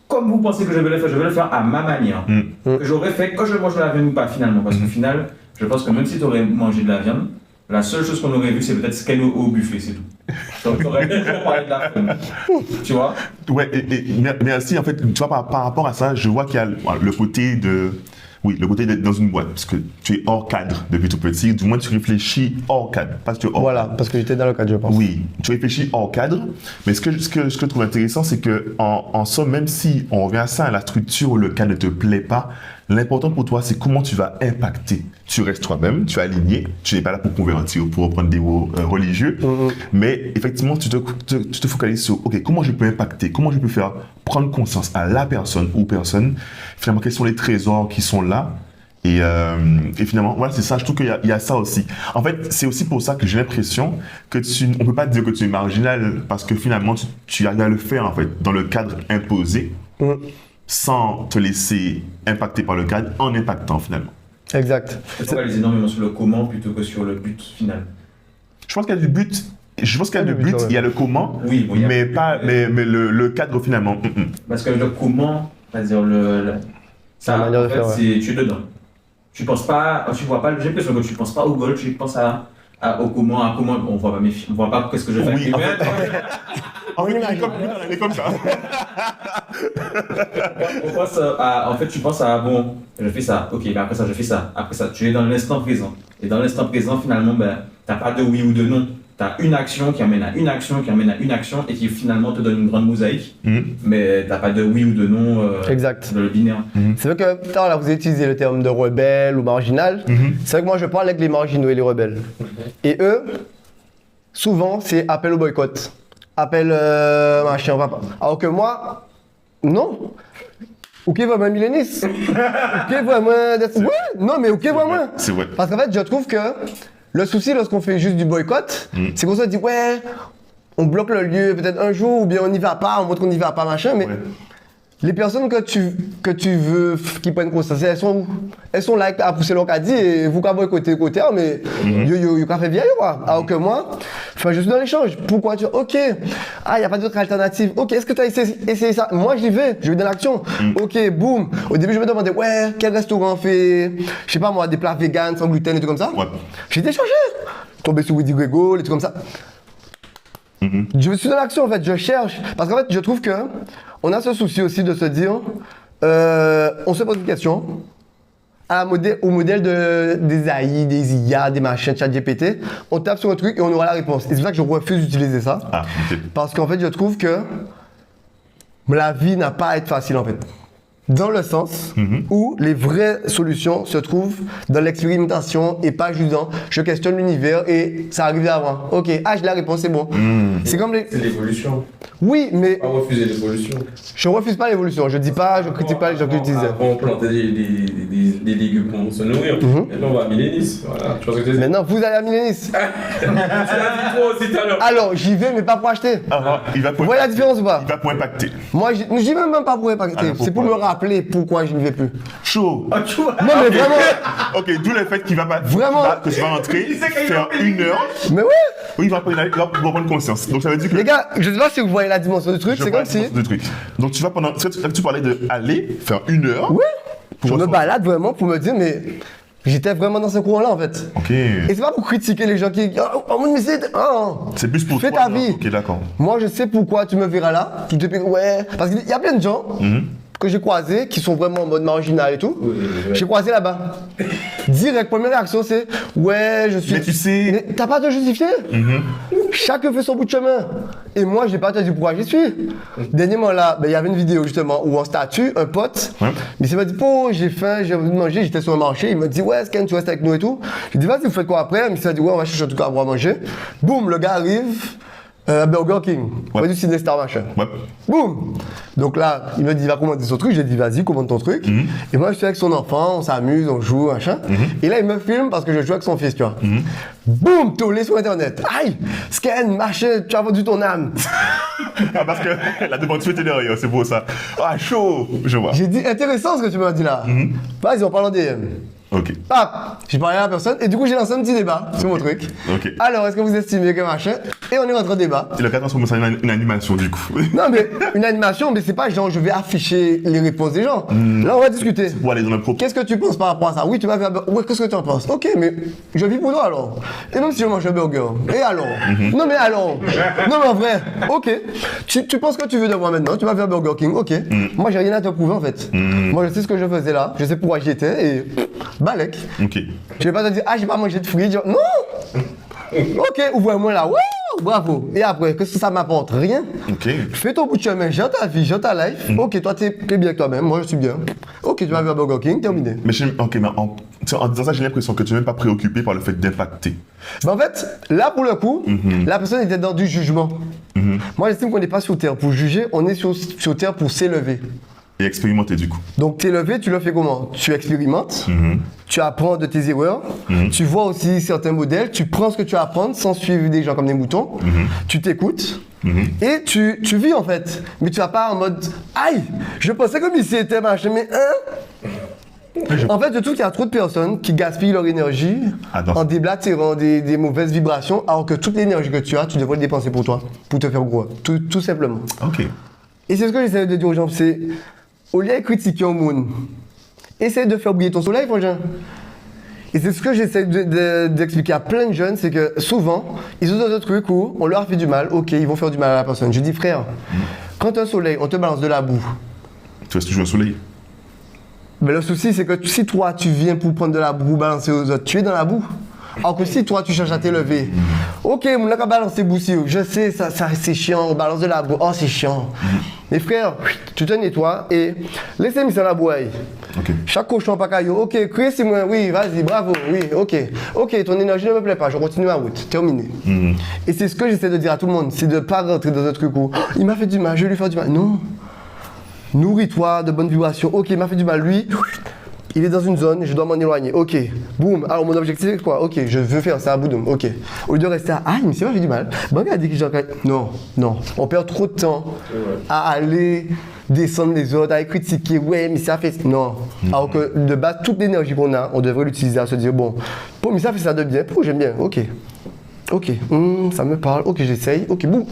S4: comme vous pensez que je vais le faire, je vais le faire à ma manière. Que j'aurais fait quand je mange de la viande ou pas finalement. Parce qu'au final, je pense que même si tu aurais mangé de la viande, la seule chose qu'on aurait vu, c'est peut-être Sken au buffet, c'est tout. Donc, tu aurais parlé de la faune. Tu vois?
S3: Ouais, mais aussi, en fait, tu vois, par rapport à ça, je vois qu'il y a le côté de... Oui, le côté d'être dans une boîte, parce que tu es hors cadre depuis tout petit, du moins tu réfléchis hors cadre, parce que tu es hors cadre.
S2: Parce que j'étais dans le cadre, je pense.
S3: Oui, tu réfléchis hors cadre, mais ce que je trouve intéressant, c'est que en somme, même si on revient à ça, à la structure où le cadre ne te plaît pas, L'important pour toi, c'est comment tu vas impacter. Tu restes toi-même, tu es aligné, tu n'es pas là pour convertir, pour reprendre des mots religieux, mais effectivement, tu te focalises sur, OK, comment je peux impacter, comment je peux faire prendre conscience à la personne ou personne, finalement, quels sont les trésors qui sont là. Et finalement, voilà, c'est ça, je trouve qu'il y a ça aussi. En fait, c'est aussi pour ça que j'ai l'impression que on peut pas dire que tu es marginal, parce que finalement, tu arrives à le faire, en fait, dans le cadre imposé, sans te laisser impacter par le cadre, en impactant, finalement.
S2: Exact.
S4: Tu focalises énormément sur le comment plutôt que sur le but final.
S3: Je pense qu'il y a du but. Je pense qu'il y a le but, il y a le comment,
S4: oui, bon,
S3: mais le cadre, finalement.
S4: Parce que le comment, c'est-à-dire ça,
S2: manière de faire,
S4: tu es dedans. Tu penses pas, tu vois pas, j'ai l'impression que tu penses pas au goal, tu penses au comment, on voit pas qu'est-ce que je fais.
S3: Oui, en fait, il est comme ça.
S4: En fait, tu penses à, bon, je fais ça, ok, mais après ça, je fais ça. Après ça, tu es dans l'instant présent. Et dans l'instant présent, finalement, t'as pas de oui ou de non. Tu as une action qui amène à une action, qui amène à une action et qui finalement te donne une grande mosaïque, mais tu n'as pas de oui ou de non
S2: exact.
S4: de le binaire.
S2: C'est vrai que tout à l'heure, là, vous utilisez le terme de rebelle ou marginal. C'est vrai que moi, je parle avec les marginaux et les rebelles. Et eux, souvent, c'est appel au boycott. Appel machin, papa. Alors que moi, non. Ok, vraiment milléniste. Ok, vraiment. Ouais, non, mais ok, vraiment.
S3: C'est vrai.
S2: Parce qu'en fait, je trouve que le souci lorsqu'on fait juste du boycott, c'est qu'on se dit ouais, on bloque le lieu peut-être un jour ou bien on n'y va pas, on montre qu'on n'y va pas machin, mais les personnes que tu veux qui prennent conscience, elles sont où? Elles sont là à pousser leur caddie et vous qu'à boycotter côté, mais yo qu'à faire vieille quoi. Alors que moi, enfin je suis dans l'échange. Pourquoi tu ok, il y a pas d'autre alternative. Ok, est-ce que tu as essayé ça? Moi j'y vais dans l'action. Ok, boum. Au début je me demandais ouais, quel restaurant fait, je sais pas moi, des plats vegan sans gluten et tout comme ça. J'ai déchargé. Tombé sur Woody Grego, et tout comme ça. Je suis dans l'action en fait, je cherche. Parce qu'en fait, je trouve que on a ce souci aussi de se dire, on se pose une question au modèle des AI, des IA, des machins, ChatGPT. On tape sur un truc et on aura la réponse. Et c'est pour ça que je refuse d'utiliser ça. Parce qu'en fait, je trouve que la vie n'a pas à être facile en fait. Dans le sens où les vraies solutions se trouvent dans l'expérimentation et pas juste dans je questionne l'univers et ça arrive avant. Ok, j'ai la réponse, c'est bon. C'est comme
S1: C'est l'évolution.
S2: Oui, mais.
S1: Pas refuser l'évolution.
S2: Je refuse pas l'évolution, je dis pas, je critique pas les gens qui l'utilisent.
S1: On plantait des légumes pour se nourrir. Maintenant on va à millénis. Voilà. Tu vois ce que je veux dire?
S2: Maintenant vous allez à Millénis.
S1: Tu l'as dit trop aussi tout à l'heure.
S2: Alors j'y vais mais pas pour acheter. Vous voyez la différence ou pas?
S3: Il va pour impacter.
S2: Moi j'y vais même pas pour impacter. C'est pour me rappeler pourquoi je ne vais plus.
S3: Chaud.
S2: Non mais vraiment.
S3: Ok, d'où le fait qu'il va pas.
S2: Vraiment.
S3: Que tu vas rentrer, faire 1 heure.
S2: Mais ouais.
S3: Oui, il va prendre conscience. Donc ça veut dire que.
S2: Les gars, je sais pas si vous voyez la dimension du truc, c'est comme si.
S3: Donc tu vas pendant. Tu parlais de aller faire 1 heure.
S2: Ouais. Je me balade vraiment pour me dire, mais j'étais vraiment dans ce courant-là en fait.
S3: Ok.
S2: Et c'est pas pour critiquer les gens qui. Oh, mais c'est.
S3: C'est plus pour
S2: fais
S3: toi.
S2: ta vie.
S3: Ok, d'accord.
S2: Moi, je sais pourquoi tu me verras là. Tu te ouais. Parce qu'il y a plein de gens que j'ai croisés qui sont vraiment en mode marginal et tout. J'ai croisé là-bas. Direct, première réaction, c'est ouais, je suis.
S3: Mais tu sais.
S2: Mais t'as pas à te justifier. Chacun fait son bout de chemin. Et moi, j'ai pas à te dire pourquoi j'y suis. Dernièrement, là, il y avait une vidéo justement où en statut, un pote, mais il m'a dit, oh, j'ai faim, j'ai envie de manger, j'étais sur un marché. Il m'a dit, ouais, Scan, tu restes avec nous et tout. Je lui ai dit, vas-y, vous faites quoi après? Il m'a dit, ouais, on va chercher un truc à boire à manger. Boum, le gars arrive. Burger King, on va du Ciné Star machin. Boum. Donc là, il me dit, il va commander son truc. J'ai dit, vas-y, commande ton truc. Et moi, je suis avec son enfant, on s'amuse, on joue, machin. Et là, il me filme parce que je joue avec son fils, tu vois. Boum, tollé sur Internet. Aïe, Scan, machin, tu as vendu ton âme.
S3: Parce que la devanture était derrière, c'est beau ça. Ah, chaud, je vois.
S2: J'ai dit, intéressant ce que tu m'as dit là. Vas-y, on parle en DM.
S3: Ok.
S2: J'ai parlé à la personne et du coup j'ai lancé un petit débat sur mon truc.
S3: Ok.
S2: Alors, est-ce que vous estimez que machin? Et on est rentré au débat.
S3: Et le cas transforme ça en une animation du coup.
S2: Non mais une animation, mais c'est pas genre je vais afficher les réponses des gens. Là on va discuter.
S3: Pour aller dans le propos.
S2: Qu'est-ce que tu penses par rapport à ça? Oui, tu vas faire. Ouais, qu'est-ce que tu en penses? Ok, mais je vis pour toi alors. Et même si je mange un burger. Et alors? Non mais alors? Non mais en vrai, ok. Tu penses que tu veux de moi maintenant? Tu vas faire Burger King, ok. Moi j'ai rien à te prouver en fait. Moi je sais ce que je faisais là, je sais pourquoi j'y étais et balèque.
S3: Ok.
S2: Je vais pas te dire, j'ai pas mangé de fruits. Non! Ok, ouvre-moi là. Wow! bravo. Et après, qu'est-ce que ça m'apporte? Rien.
S3: Ok.
S2: Fais ton bout de chemin, j'ai ta vie, j'ai ta life. Ok, toi, t'es bien avec toi-même, moi, je suis bien. Ok, tu vas vers Burger King, terminé.
S3: Mais, en disant ça, j'ai l'impression que tu n'es même pas préoccupé par le fait d'impacter.
S2: Mais en fait, là, pour le coup, la personne était dans du jugement. Moi, j'estime qu'on n'est pas sur Terre pour juger, on est sur Terre pour s'élever.
S3: Et expérimenter du coup.
S2: Donc, t'élever, tu le fais comment? Tu expérimentes, tu apprends de tes erreurs, tu vois aussi certains modèles, tu prends ce que tu as à apprendre sans suivre des gens comme des moutons, tu t'écoutes. Et tu vis en fait, mais tu vas pas en mode aïe, je pensais comme si c'était machin, mais en fait, je trouve qu'il y a trop de personnes qui gaspillent leur énergie en déblatérant des mauvaises vibrations, alors que toute l'énergie que tu as, tu devrais le dépenser pour toi, pour te faire gros, tout simplement.
S3: Ok.
S2: Et c'est ce que j'essaie de dire aux gens, c'est au lieu de critiquer au monde, essaye de faire briller ton soleil, frangin. Et c'est ce que j'essaie d'expliquer à plein de jeunes, c'est que souvent, ils ont d'autres trucs où on leur fait du mal, ok, ils vont faire du mal à la personne. Je dis frère, quand un soleil, on te balance de la boue.
S3: Tu restes toujours un soleil.
S2: Mais le souci, c'est que si toi, tu viens pour prendre de la boue, balancer aux autres, tu es dans la boue. Alors que si toi, tu cherches à t'élever, ok, on n'a qu'à balancer boussi, je sais, ça c'est chiant, on balance de la boue, oh c'est chiant. Mais frère, tu te nettoies et laissez-moi ça la bouille.
S3: Okay.
S2: Chaque cochon pas caillou, ok, Chris, c'est moi, oui, vas-y, bravo, oui, ok, ton énergie ne me plaît pas, je continue ma route, terminé. Et c'est ce que j'essaie de dire à tout le monde, c'est de ne pas rentrer dans un truc où il m'a fait du mal, je vais lui faire du mal. Non. Nourris-toi de bonnes vibrations, ok, il m'a fait du mal, lui. Il est dans une zone, je dois m'en éloigner. Ok, boum. Alors mon objectif c'est quoi? Ok, je veux faire ça à Boudoum. Ok. Au lieu de rester à ah, mais c'est vrai, j'ai du mal. Bon, il a dit que j'ai. Non. On perd trop de temps à aller descendre les autres, à critiquer. Ouais, mais ça fait. Non. Alors que de base, toute l'énergie qu'on a, on devrait l'utiliser à se dire bon, mais ça fait ça de bien. J'aime bien. Ok. Ça me parle. Ok, j'essaye. Ok, boum.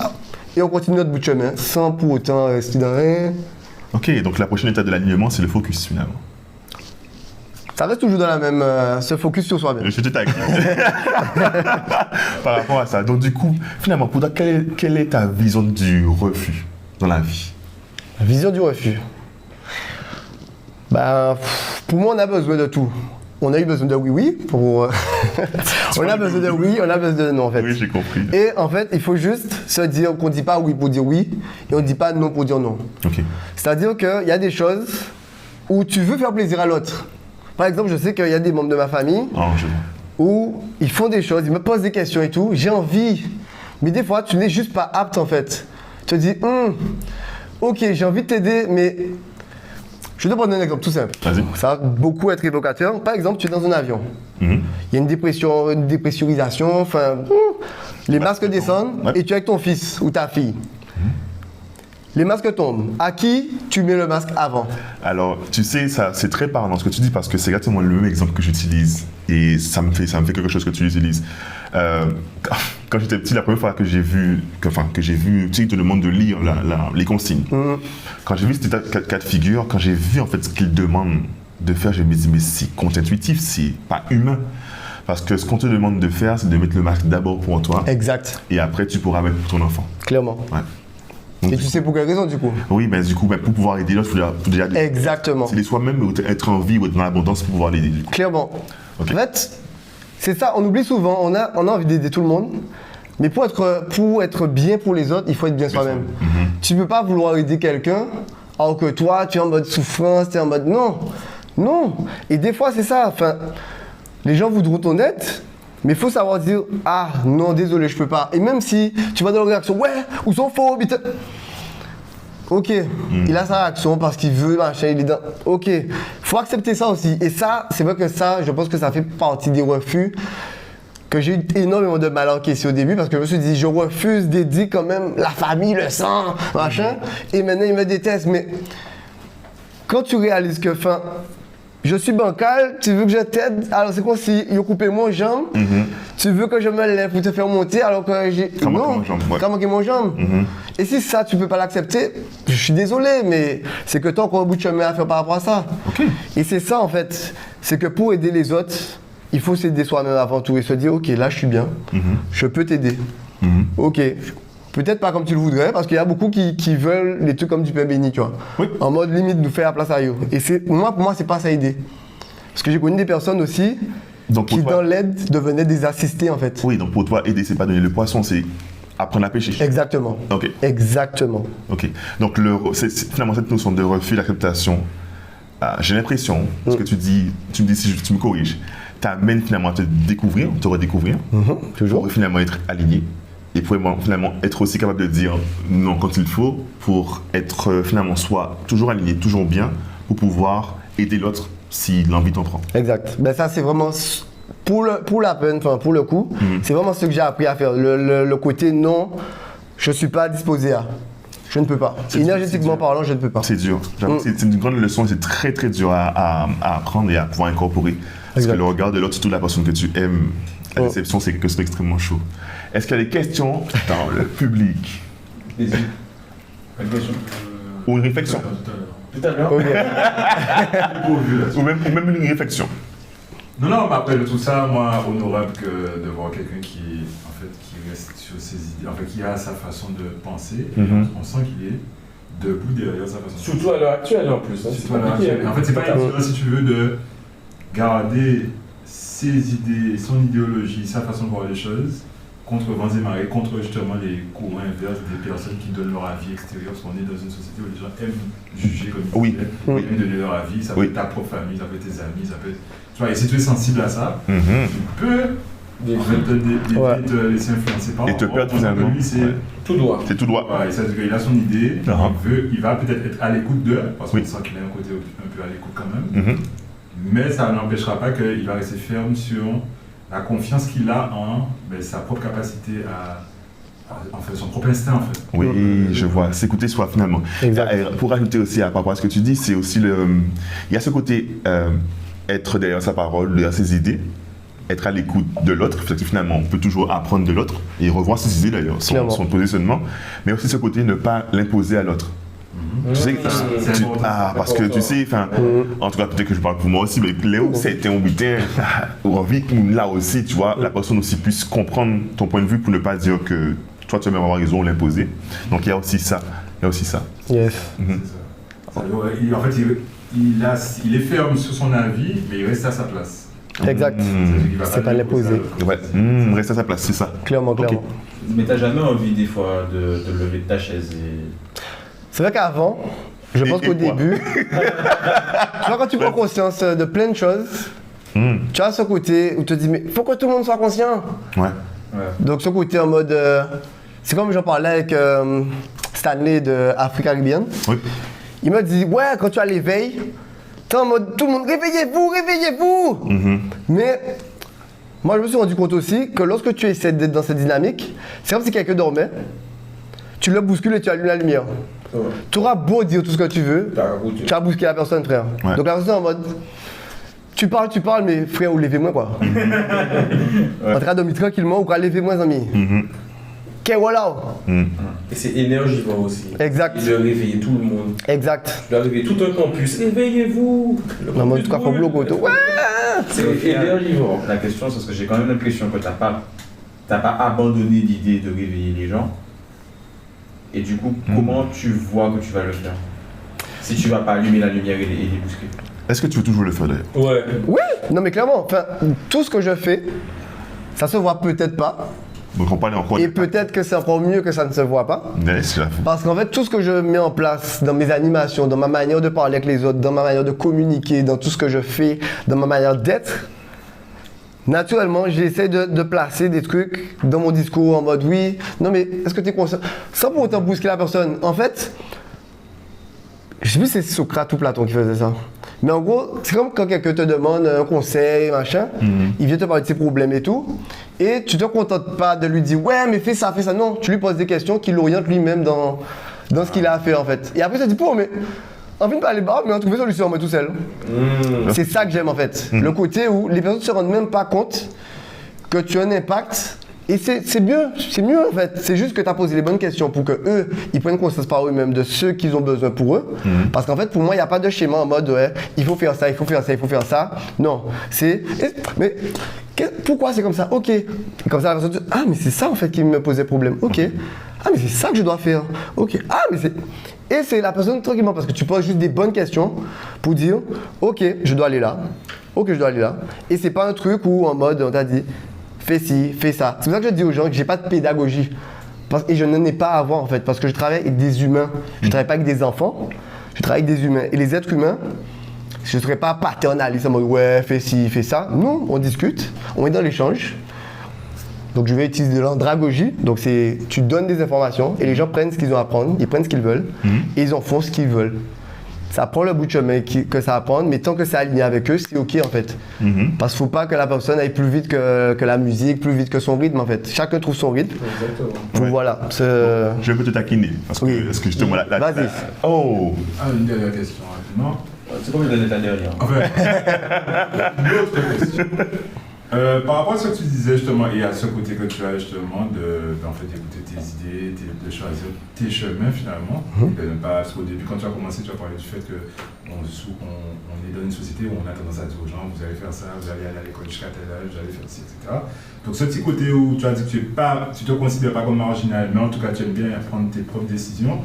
S2: Et on continue notre bout de chemin sans pour autant rester dans rien.
S3: Ok, donc la prochaine étape de l'alignement, c'est le focus finalement.
S2: Ça reste toujours dans la même, se focus sur soi-même.
S3: Je te tag. Par rapport à ça. Donc du coup, finalement, pour toi, quelle est ta vision du refus dans la vie?
S2: La vision du refus. Ben, pour moi, on a besoin de tout. On a eu besoin de oui, pour... on a besoin de oui, on a besoin de non, en fait.
S3: Oui, j'ai compris.
S2: Et en fait, il faut juste se dire qu'on ne dit pas oui pour dire oui, et on ne dit pas non pour dire non.
S3: Ok.
S2: C'est-à-dire qu'il y a des choses où tu veux faire plaisir à l'autre. Par exemple, je sais qu'il y a des membres de ma famille où ils font des choses, ils me posent des questions et tout, j'ai envie. Mais des fois, tu n'es juste pas apte en fait. Tu te dis, ok, j'ai envie de t'aider, mais... Je vais te prendre un exemple tout simple.
S3: Vas-y.
S2: Ça va beaucoup être évocateur. Par exemple, tu es dans un avion. Il y a une dépressurisation, enfin... les masques descendent et tu es avec ton fils ou ta fille. Les masques tombent. À qui tu mets le masque avant?
S3: Alors, tu sais, ça, c'est très parlant ce que tu dis parce que c'est exactement le même exemple que j'utilise et ça me fait quelque chose que tu utilises. Quand j'étais petit, la première fois que j'ai vu, tu sais, ils te demandent de lire les consignes. Quand j'ai vu ces cas de figure, quand j'ai vu en fait ce qu'ils demandent de faire, je me dis mais c'est contre-intuitif, c'est pas humain. Parce que ce qu'on te demande de faire, c'est de mettre le masque d'abord pour toi.
S2: Exact.
S3: Et après, tu pourras mettre pour ton enfant.
S2: Clairement.
S3: Ouais.
S2: Donc, et tu sais pour quelle raison du coup?
S3: Oui, mais du coup, pour pouvoir aider l'autre, il faut déjà...
S2: Exactement.
S3: C'est soi-même, être en vie ou être dans l'abondance pour pouvoir l'aider.
S2: Clairement.
S3: Okay.
S2: En fait, c'est ça, on oublie souvent, on a envie d'aider tout le monde, mais pour être bien pour les autres, il faut être bien soi-même. Tu ne peux pas vouloir aider quelqu'un alors que toi, tu es en mode souffrance, tu es en mode non. Et des fois, c'est ça, enfin, les gens voudront ton aide, mais il faut savoir dire ah non, désolé, je peux pas. Et même si tu vas dans la réaction, ouais, ou sont faux, ok, il a sa réaction parce qu'il veut, machin, il est dans... Ok, faut accepter ça aussi. Et ça, c'est vrai que ça, je pense que ça fait partie des refus que j'ai eu énormément de mal encaissé au début parce que je me suis dit, je refuse d'aider quand même la famille, le sang, machin. Et maintenant, il me déteste. Mais quand tu réalises que, enfin, je suis bancal, tu veux que je t'aide, alors c'est quoi si ils ont coupé mon jambe, tu veux que je me lève pour te faire monter alors que j'ai... Non, quand manquer mon jambe. Et si ça, tu peux pas l'accepter, je suis désolé, mais c'est que toi, encore un bout de chemin à faire par rapport à ça.
S3: Okay.
S2: Et c'est ça en fait, c'est que pour aider les autres, il faut s'aider soi-même avant tout et se dire, ok, là je suis bien, je peux t'aider. Ok. Peut-être pas comme tu le voudrais, parce qu'il y a beaucoup qui veulent les trucs comme du pain béni, tu vois. Oui. En mode limite nous faire la place à eux. Et pour moi, c'est pas ça aider. Parce que j'ai connu des personnes aussi qui, dans l'aide, devenaient des assistés en fait.
S3: Oui, donc pour toi, aider, c'est pas donner le poisson, c'est apprendre à pêcher.
S2: Exactement.
S3: Ok.
S2: Exactement.
S3: Ok. Donc, finalement, cette notion de refus d'acceptation, j'ai l'impression, ce que tu me dis si tu me corriges, t'amène finalement à te découvrir, te redécouvrir,
S2: Toujours.
S3: pour finalement être aligné et pour finalement être aussi capable de dire non quand il faut, pour être finalement soit toujours aligné, toujours bien, pour pouvoir aider l'autre si l'envie t'en prend.
S2: Exact. Ben ça, c'est vraiment, pour la peine, enfin pour le coup, c'est vraiment ce que j'ai appris à faire. Le côté non, je ne suis pas disposé à. Je ne peux pas. Énergétiquement parlant, je ne peux pas.
S3: C'est dur. J'avoue que c'est une grande leçon et c'est très très dur à apprendre et à pouvoir incorporer. Parce que le regard de l'autre, surtout la personne que tu aimes, la déception, c'est quelque chose d'extrêmement chaud. Est-ce qu'il y a des questions dans le public?
S4: Des idées. Une question.
S3: Ou une réflexion?
S4: Tout à l'heure.
S3: Ou même une réflexion.
S5: Non, mais après tout ça, moi, honorable que de voir quelqu'un qui reste sur ses idées, qui a sa façon de penser. On sent qu'il est debout derrière sa façon de penser.
S1: Surtout à l'heure actuelle en plus.
S5: Surtout à l'heure actuelle. En fait, c'est pas évident, si tu veux, de garder ses idées, son idéologie, sa façon de voir les choses, contre vents et marées, contre justement les courants inverses des personnes qui donnent leur avis extérieur, parce qu'on est dans une société où les gens aiment juger comme ils disent, aiment donner leur avis, ça peut être ta propre famille, ça peut être tes amis, ça peut être... Tu vois, et si tu es sensible à ça, tu peux te laisser influencer par...
S3: Et te perdre finalement.
S1: Tout droit.
S3: C'est tout droit.
S5: Ouais, c'est-à-dire qu'il a son idée, il va peut-être être à l'écoute d'eux, parce qu'on sent qu'il a un côté un peu à l'écoute quand même, mais ça n'empêchera pas qu'il va rester ferme sur la confiance qu'il a en sa propre capacité en fait, son propre instinct en fait.
S3: Oui, je vois. S'écouter soi finalement. Pour rajouter aussi par rapport à ce que tu dis, c'est aussi il y a ce côté être derrière sa parole, derrière ses idées, être à l'écoute de l'autre. Finalement, on peut toujours apprendre de l'autre et revoir ses idées d'ailleurs, son positionnement, mais aussi ce côté ne pas l'imposer à l'autre. Tu sais, parce que tu sais, en tout cas, peut-être que je parle pour moi aussi, mais Léo, c'était un butin, ou envie que là aussi, tu vois, la personne aussi puisse comprendre ton point de vue pour ne pas dire que toi, tu vas même avoir raison, l'imposer. Donc, il y a aussi ça.
S2: Yes.
S5: En fait, il est ferme sur son avis, mais il reste à sa place.
S2: Exact. C'est pas l'imposer.
S3: Ouais, reste à sa place, c'est ça.
S2: Clairement.
S4: Mais t'as jamais envie des fois de lever de ta chaise et...
S2: C'est vrai qu'avant, je pense qu'au début, tu vois, quand tu prends conscience de plein de choses, tu as ce côté où tu te dis, mais faut que tout le monde soit conscient.
S3: Ouais.
S2: Donc ce côté en mode, c'est comme j'en parlais avec Stanley de Africa Caribbean.
S3: Oui.
S2: Il m'a dit, ouais, quand tu as l'éveil, t'es en mode, tout le monde, réveillez-vous. Mais moi, je me suis rendu compte aussi que lorsque tu essaies d'être dans cette dynamique, c'est comme si quelqu'un dormait, tu le bouscules et tu allumes la lumière. Tu auras beau dire tout ce que tu veux, tu as bousculé la personne, frère.
S3: Ouais.
S2: Donc la personne est en mode, tu parles, mais frère, ou levez-moi quoi. En train de dormir tranquillement, ou levez-moi, amis. Ok, voilà.
S1: Et c'est énergivore aussi.
S2: Exact.
S1: Il doit réveiller tout le monde.
S2: Exact.
S1: Il doit réveiller tout un campus. Réveillez-vous.
S2: En mode, tout cas, faut bloquer. Ouais.
S1: C'est énergivore.
S4: La question, c'est parce que j'ai quand même l'impression que t'as pas abandonné l'idée de réveiller les gens. Et du coup, comment tu vois que tu vas le faire? Si tu vas pas allumer la lumière et les bousculer.
S3: Est-ce que tu veux toujours le faire d'ailleurs?
S1: Ouais.
S2: Oui, non mais clairement, tout ce que je fais, ça se voit peut-être pas.
S3: Donc on parle encore.
S2: Et peut-être que c'est encore mieux que ça ne se voit pas. Parce qu'en fait, tout ce que je mets en place dans mes animations, dans ma manière de parler avec les autres, dans ma manière de communiquer, dans tout ce que je fais, dans ma manière d'être, naturellement, j'essaie de placer des trucs dans mon discours en mode oui, non mais est-ce que tu es conscient? Sans pour autant bousculer la personne. En fait, je sais plus si c'est Socrate ou Platon qui faisait ça. Mais en gros, c'est comme quand quelqu'un te demande un conseil, machin, il vient te parler de ses problèmes et tout, et tu te contentes pas de lui dire ouais mais fais ça. Non, tu lui poses des questions qui l'orientent lui-même dans ce qu'il a à faire en fait. Et après tu te dis mais envie de parler bas, mais on trouve une solution moi tout seul. C'est ça que j'aime en fait. Le côté où les personnes ne se rendent même pas compte que tu as un impact. Et c'est mieux en fait. C'est juste que tu as posé les bonnes questions pour que eux, ils prennent conscience par eux-mêmes de ce qu'ils ont besoin pour eux. Parce qu'en fait, pour moi, il n'y a pas de schéma en mode ouais, il faut faire ça, il faut faire ça, il faut faire ça. Non, mais pourquoi c'est comme ça? Ok. Et comme ça, la personne dit ah mais c'est ça en fait qui me posait problème. Ok. Ah mais c'est ça que je dois faire. Ok. Ah mais c'est... Et c'est la personne tranquillement parce que tu poses juste des bonnes questions pour dire ok, je dois aller là. Ok, je dois aller là. Et c'est pas un truc où en mode on t'a dit fais ci, fais ça. C'est pour ça que je dis aux gens que j'ai pas de pédagogie Et je n'en ai pas à avoir en fait, parce que je travaille avec des humains. Je ne travaille pas avec des enfants, je travaille avec des humains. Et les êtres humains, je ne serais pas paternaliste en mode ouais, fais ci, fais ça. Non, on discute, on est dans l'échange. Donc je vais utiliser de l'andragogie. Donc c'est, tu donnes des informations et les gens prennent ce qu'ils ont à prendre, ils prennent ce qu'ils veulent et ils en font ce qu'ils veulent. Ça prend le bout de chemin que ça va prendre, mais tant que c'est aligné avec eux, c'est ok en fait. Parce qu'il ne faut pas que la personne aille plus vite que la musique, plus vite que son rythme en fait. Chacun trouve son rythme.
S1: Exactement.
S2: Donc voilà.
S3: Je vais te taquiner. Parce que, est-ce que justement
S2: Vas-y.
S3: Oh!
S5: Une dernière question rapidement.
S4: C'est quoi le détail derrière?
S5: En fait, une autre question. Par rapport à ce que tu disais justement et à ce côté que tu as justement d'écouter tes idées, de choisir tes chemins finalement, et de ne pas, parce qu'au début quand tu as commencé tu as parlé du fait qu'on est dans une société où on a tendance à dire aux gens vous allez faire ça, vous allez aller à l'école jusqu'à tel âge, vous allez faire ci, etc. Donc ce petit côté où tu as dit que tu te considères pas comme marginal, mais en tout cas tu aimes bien prendre tes propres décisions.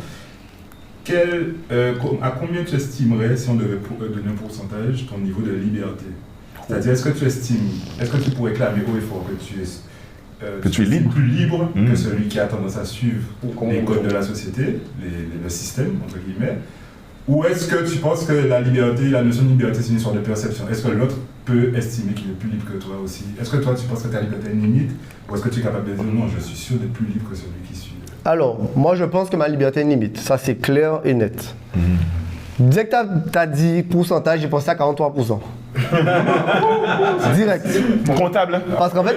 S5: À combien tu estimerais, si on devait donner un pourcentage, ton niveau de liberté? C'est-à-dire, est-ce que tu pourrais clamer haut et fort que tu es libre, plus libre que celui qui a tendance à suivre les codes de la société, le système, entre guillemets? Ou est-ce que tu penses que la notion de liberté, c'est une histoire de perception? Est-ce que l'autre peut estimer qu'il est plus libre que toi aussi? Est-ce que toi, tu penses que ta liberté a une limite? Ou est-ce que tu es capable de dire non, je suis sûr d'être plus libre que celui qui suit?
S2: Alors, moi je pense que ma liberté a une limite. Ça, c'est clair et net. Dès que tu as dit pourcentage, j'ai pensé à 43%. Direct.
S3: Comptable.
S2: Parce qu'en fait,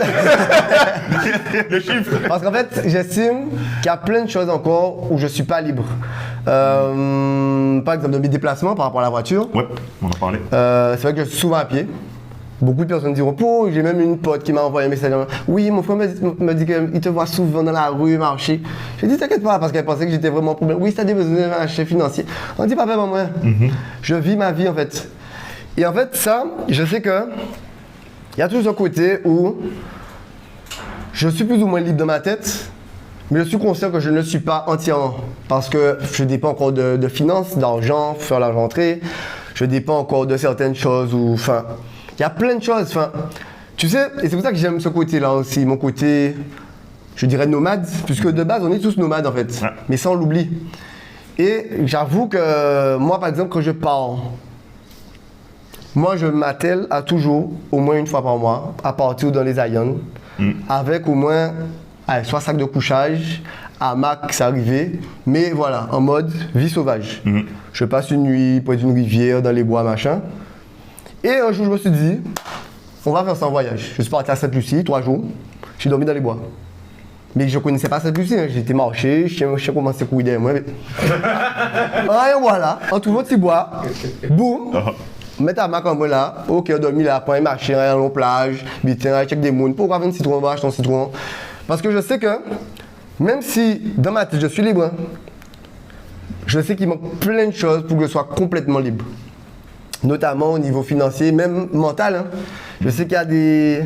S3: Le chiffre.
S2: parce qu'en fait, j'estime qu'il y a plein de choses encore où je ne suis pas libre. Par exemple, dans mes déplacements par rapport à la voiture,
S3: Ouais, on en parlait.
S2: c'est vrai que je suis souvent à pied. Beaucoup de personnes diront, oh, j'ai même une pote qui m'a envoyé un message. Oui, mon frère me dit qu'il te voit souvent dans la rue marcher. Je dis, t'inquiète pas, parce qu'elle pensait que j'étais vraiment un problème. Oui, ça a des besoins d'un chef financier. On dit, papa, maman, je vis ma vie en fait. Et en fait, ça, je sais que il y a toujours un côté où je suis plus ou moins libre de ma tête, mais je suis conscient que je ne le suis pas entièrement. Parce que je dépends encore de finances, d'argent, faire l'argent entrer. Je dépends encore de certaines choses ou, enfin, il y a plein de choses. Enfin, tu sais, et c'est pour ça que j'aime ce côté-là aussi, mon côté, je dirais nomade, puisque de base, on est tous nomades en fait, mais ça on l'oublie. Et j'avoue que moi, par exemple, quand je pars, moi je m'attelle à toujours, au moins une fois par mois, à partir dans les Hayennes, avec au moins soit sac de couchage, hamac, c'est arrivé, mais voilà, en mode vie sauvage. Je passe une nuit près d'une rivière, dans les bois, machin. Et un jour, je me suis dit, on va faire ça en voyage. Je suis parti à Sainte-Lucie, 3 jours. J'ai dormi dans les bois. Mais je ne connaissais pas Sainte-Lucie. Hein. J'étais marché, je commençais à courir derrière moi. Et voilà, en trouvant petit bois, boum, mettre à ma cambre là. Ok, on a dormi là, prendre un marché, aller en plage, bitin, check des mounes. Pourquoi avoir un citron, on va acheter un citron? Parce que je sais que, même si dans ma tête je suis libre, je sais qu'il manque plein de choses pour que je sois complètement libre. Notamment au niveau financier, même mental. Hein. Je sais qu'il y a des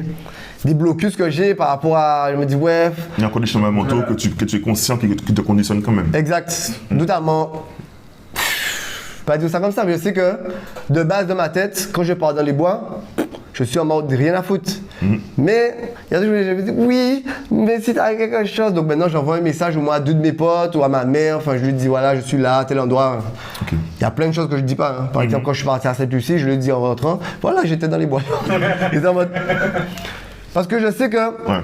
S2: blocus que j'ai par rapport à. Je me dis, ouais.
S3: Il y a encore des chemins mentaux que tu es conscient qui te conditionnent quand même.
S2: Exact. Notamment. Pas dire ça comme ça, mais je sais que de base de ma tête, quand je pars dans les bois, je suis en mode rien à foutre. Mais il y a toujours des gens qui me disent oui, mais si tu as quelque chose. Donc maintenant j'envoie un message au moins à 2 de mes potes ou à ma mère. Enfin, je lui dis voilà, je suis là, à tel endroit. Il y a plein de choses que je dis pas. Hein. Par exemple, quand je suis parti à Sainte-Lucie, je lui dis en rentrant, voilà, j'étais dans les bois. J'étais en mode. Parce que je sais que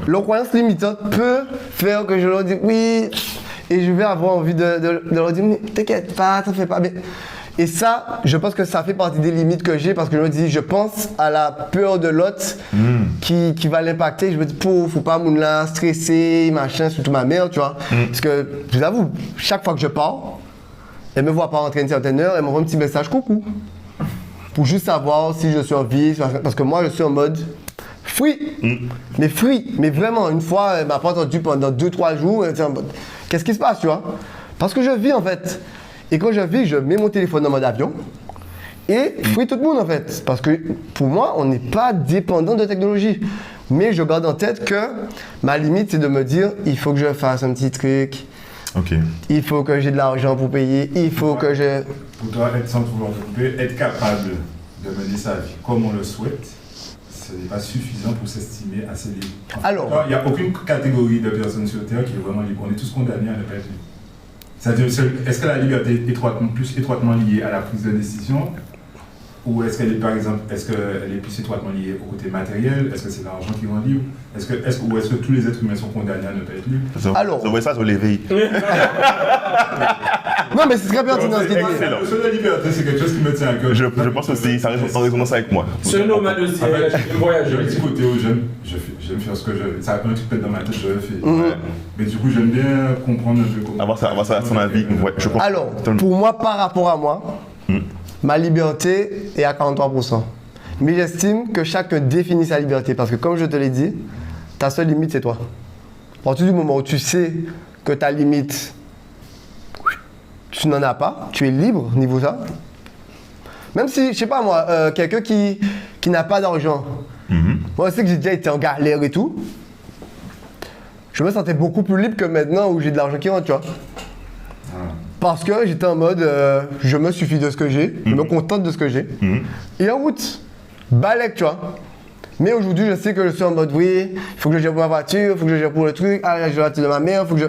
S2: leur croyance limitante peut faire que je leur dis oui, et je vais avoir envie de leur dire t'inquiète pas, t'en fais pas. Mais... Et ça, je pense que ça fait partie des limites que j'ai parce que je me dis, je pense à la peur de l'autre qui va l'impacter. Je me dis, faut pas moun là, stressé, machin, surtout ma mère, tu vois. Parce que, je vous avoue, chaque fois que je pars, elle me voit pas rentrer une certaine heure, elle m'envoie un petit message, coucou. Pour juste savoir si je suis en vie, parce que moi, je suis en mode free. Mais free, mais vraiment, une fois, elle m'a pas entendu pendant 2-3 jours, elle était en mode, qu'est-ce qui se passe, tu vois? Parce que je vis, en fait. Et quand je vis, je mets mon téléphone en mode avion et free tout le monde en fait. Parce que pour moi, on n'est pas dépendant de technologie. Mais je garde en tête que ma limite, c'est de me dire, il faut que je fasse un petit truc. Il faut que j'ai de l'argent pour payer. Il faut que je...
S5: Pour toi, être sans vouloir te couper, être capable de mener sa vie comme on le souhaite, ce n'est pas suffisant pour s'estimer assez libre.
S2: Alors,
S5: il n'y a aucune catégorie de personnes sur Terre qui est vraiment libre. On est tous condamnés à ne pas être libres. C'est-à-dire, est-ce que la liberté est plus étroitement liée à la prise de décision, ou est-ce qu'elle est, par exemple, est-ce qu'elle est plus étroitement liée au côté matériel? Est-ce que c'est l'argent qui rend libre? Ou est-ce que tous les êtres humains sont condamnés à ne pas être libres?
S2: Alors,
S3: ça, ça sur l'éveil.
S2: non, mais c'est très pertinent ce qu'il dit.
S3: Excellent.
S5: La liberté, c'est quelque chose qui me tient à cœur.
S3: Je pense aussi, ça reste en résonance avec moi.
S1: C'est un nomade aussi, voyageur.
S5: Un petit côté où j'aime faire ce que je... Ça a un truc peut-être dans ma tête, je le fais. Mais du coup, j'aime bien comprendre un peu comment...
S3: Avoir ça à son avis, ouais, je comprends.
S2: Alors, pour moi, par rapport à moi, ma liberté est à 43%. Mais j'estime que chacun définit sa liberté parce que, comme je te l'ai dit, ta seule limite, c'est toi. À partir du moment où tu sais que ta limite, tu n'en as pas, tu es libre niveau ça. Même si, je sais pas moi, quelqu'un qui n'a pas d'argent, moi je sais que j'ai déjà été en galère et tout, je me sentais beaucoup plus libre que maintenant où j'ai de l'argent qui rentre, tu vois. Parce que j'étais en mode, je me suffis de ce que j'ai, je me contente de ce que j'ai. Et en route, balèque, tu vois. Mais aujourd'hui, je sais que je suis en mode, oui, il faut que je gère pour ma voiture, il faut que je gère pour le truc, ah, je vais la voiture de ma mère, il faut que je...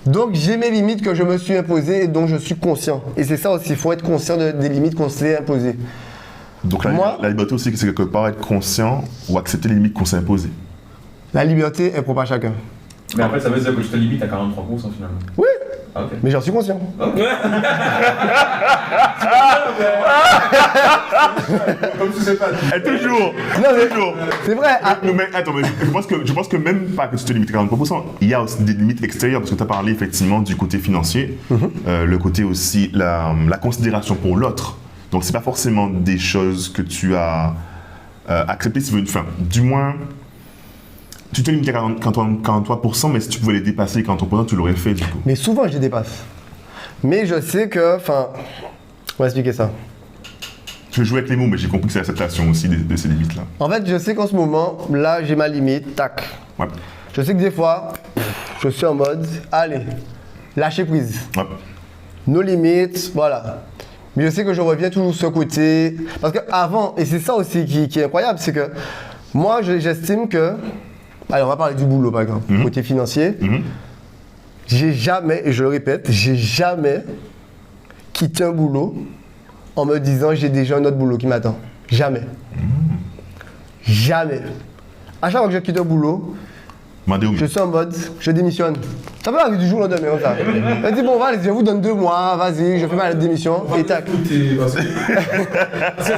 S2: Donc j'ai mes limites que je me suis imposées et dont je suis conscient. Et c'est ça aussi, il faut être conscient des limites qu'on s'est imposées.
S3: Donc la liberté aussi, c'est quelque part être conscient ou accepter les limites qu'on s'est imposées.
S2: La liberté est propre à chacun.
S4: Mais après, ça veut dire que tu te limites à 43% finalement.
S2: Oui,
S4: Ah, ok.
S2: mais j'en suis conscient.
S5: Comme tu sais pas.
S3: Toujours.
S2: Non, mais c'est vrai.
S3: Mais attends, mais je pense que même pas que tu te limites à 43%, il y a aussi des limites extérieures, parce que tu as parlé effectivement du côté financier, le côté aussi, la considération pour l'autre. Donc c'est pas forcément des choses que tu as acceptées si tu veux une fin. Du moins, tu te limites à 43%, mais si tu pouvais les dépasser 43%, tu l'aurais fait du coup.
S2: Mais souvent, je les dépasse. Mais je sais que, enfin, on va expliquer ça.
S3: Je joue avec les mots, mais j'ai compris que c'est l'acceptation aussi de ces limites-là.
S2: En fait, je sais qu'en ce moment, là, j'ai ma limite, tac.
S3: Ouais.
S2: Je sais que des fois, je suis en mode, allez, lâcher prise.
S3: Ouais.
S2: Nos limites, voilà. Mais je sais que je reviens toujours sur ce côté. Parce qu'avant, et c'est ça aussi qui est incroyable, c'est que moi, j'estime que. Allez, on va parler du boulot par exemple, côté financier. J'ai jamais, et je le répète, j'ai jamais quitté un boulot en me disant j'ai déjà un autre boulot qui m'attend. Jamais. Jamais. À chaque fois que je quitte un boulot, je suis en mode, je démissionne. Ça peut arriver du jour au lendemain comme ça. Je dis bon, vas-y, je vous donne 2 mois, vas-y, je fais ma démission et tac.
S1: Parce que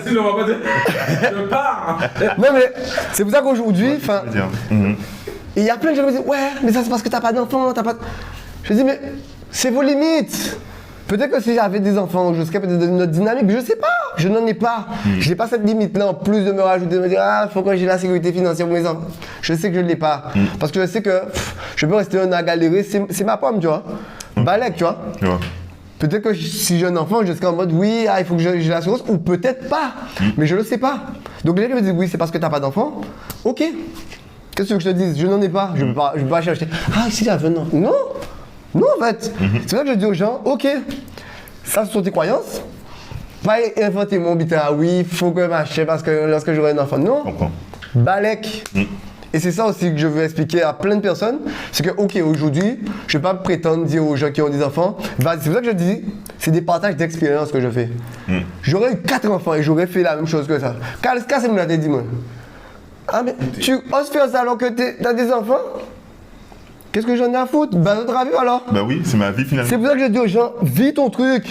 S1: sinon, on va pas dire. Je pars.
S2: Non mais c'est pour ça qu'aujourd'hui, enfin, il y a plein de gens qui me disent ouais, mais ça c'est parce que t'as pas d'enfants, t'as pas. Je dis mais c'est vos limites. Peut-être que si j'avais des enfants, je serais peut-être dans une autre dynamique, je sais pas, je n'en ai pas. J'ai pas cette limite-là en plus de me rajouter, de me dire ah, faut que j'ai la sécurité financière pour mes enfants. Je sais que je ne l'ai pas. Parce que je sais que je peux rester un an à galérer, c'est ma pomme, tu vois. Balèque, tu vois. Peut-être que si j'ai un enfant, je serais en mode oui, ah, il faut que j'ai l'assurance, ou peut-être pas, mais je le sais pas. Donc les gens me disent oui, c'est parce que t'as pas d'enfant. Ok. Qu'est-ce que je te dis? Je n'en ai pas, je peux pas chercher. Ah, si j'avais un enfant. Non. Non, en fait. C'est vrai que je dis aux gens, ok, ça ce sont tes croyances. Pas inventer mon bit, ah oui, il faut que m'achète parce que lorsque j'aurai un enfant. Non. Balèque. Et c'est ça aussi que je veux expliquer à plein de personnes. C'est que, ok, aujourd'hui, je ne vais pas prétendre dire aux gens qui ont des enfants, c'est pour ça que je dis, c'est des partages d'expérience que je fais. J'aurais eu 4 enfants et j'aurais fait la même chose que ça. Qu'est-ce que me l'a dit, moi? Ah, mais tu oses faire ça alors que tu as des enfants? Qu'est-ce que j'en ai à foutre? Ben, notre avis alors?
S3: Ben oui, c'est ma vie finalement.
S2: C'est pour ça que je dis aux gens, vis ton truc.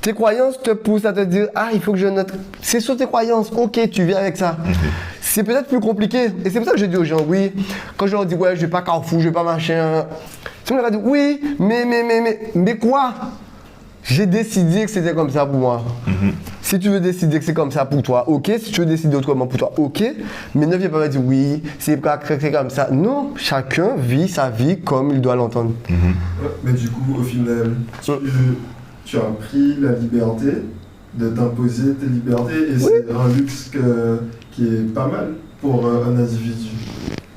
S2: Tes croyances te poussent à te dire, ah, il faut que je note. C'est sur tes croyances, ok, tu viens avec ça. C'est peut-être plus compliqué. Et c'est pour ça que je dis aux gens, oui, quand je leur dis, ouais, je vais pas Carrefour, je vais pas machin. Tu me leur dis, oui, mais quoi? J'ai décidé que c'était comme ça pour moi. Si tu veux décider que c'est comme ça pour toi, ok. Si tu veux décider autrement pour toi, ok. Mais ne viens pas me dire oui, c'est comme ça. Non, chacun vit sa vie comme il doit l'entendre.
S6: Mais du coup, au final, tu as pris la liberté de t'imposer tes libertés et c'est un luxe qui est pas mal pour un individu.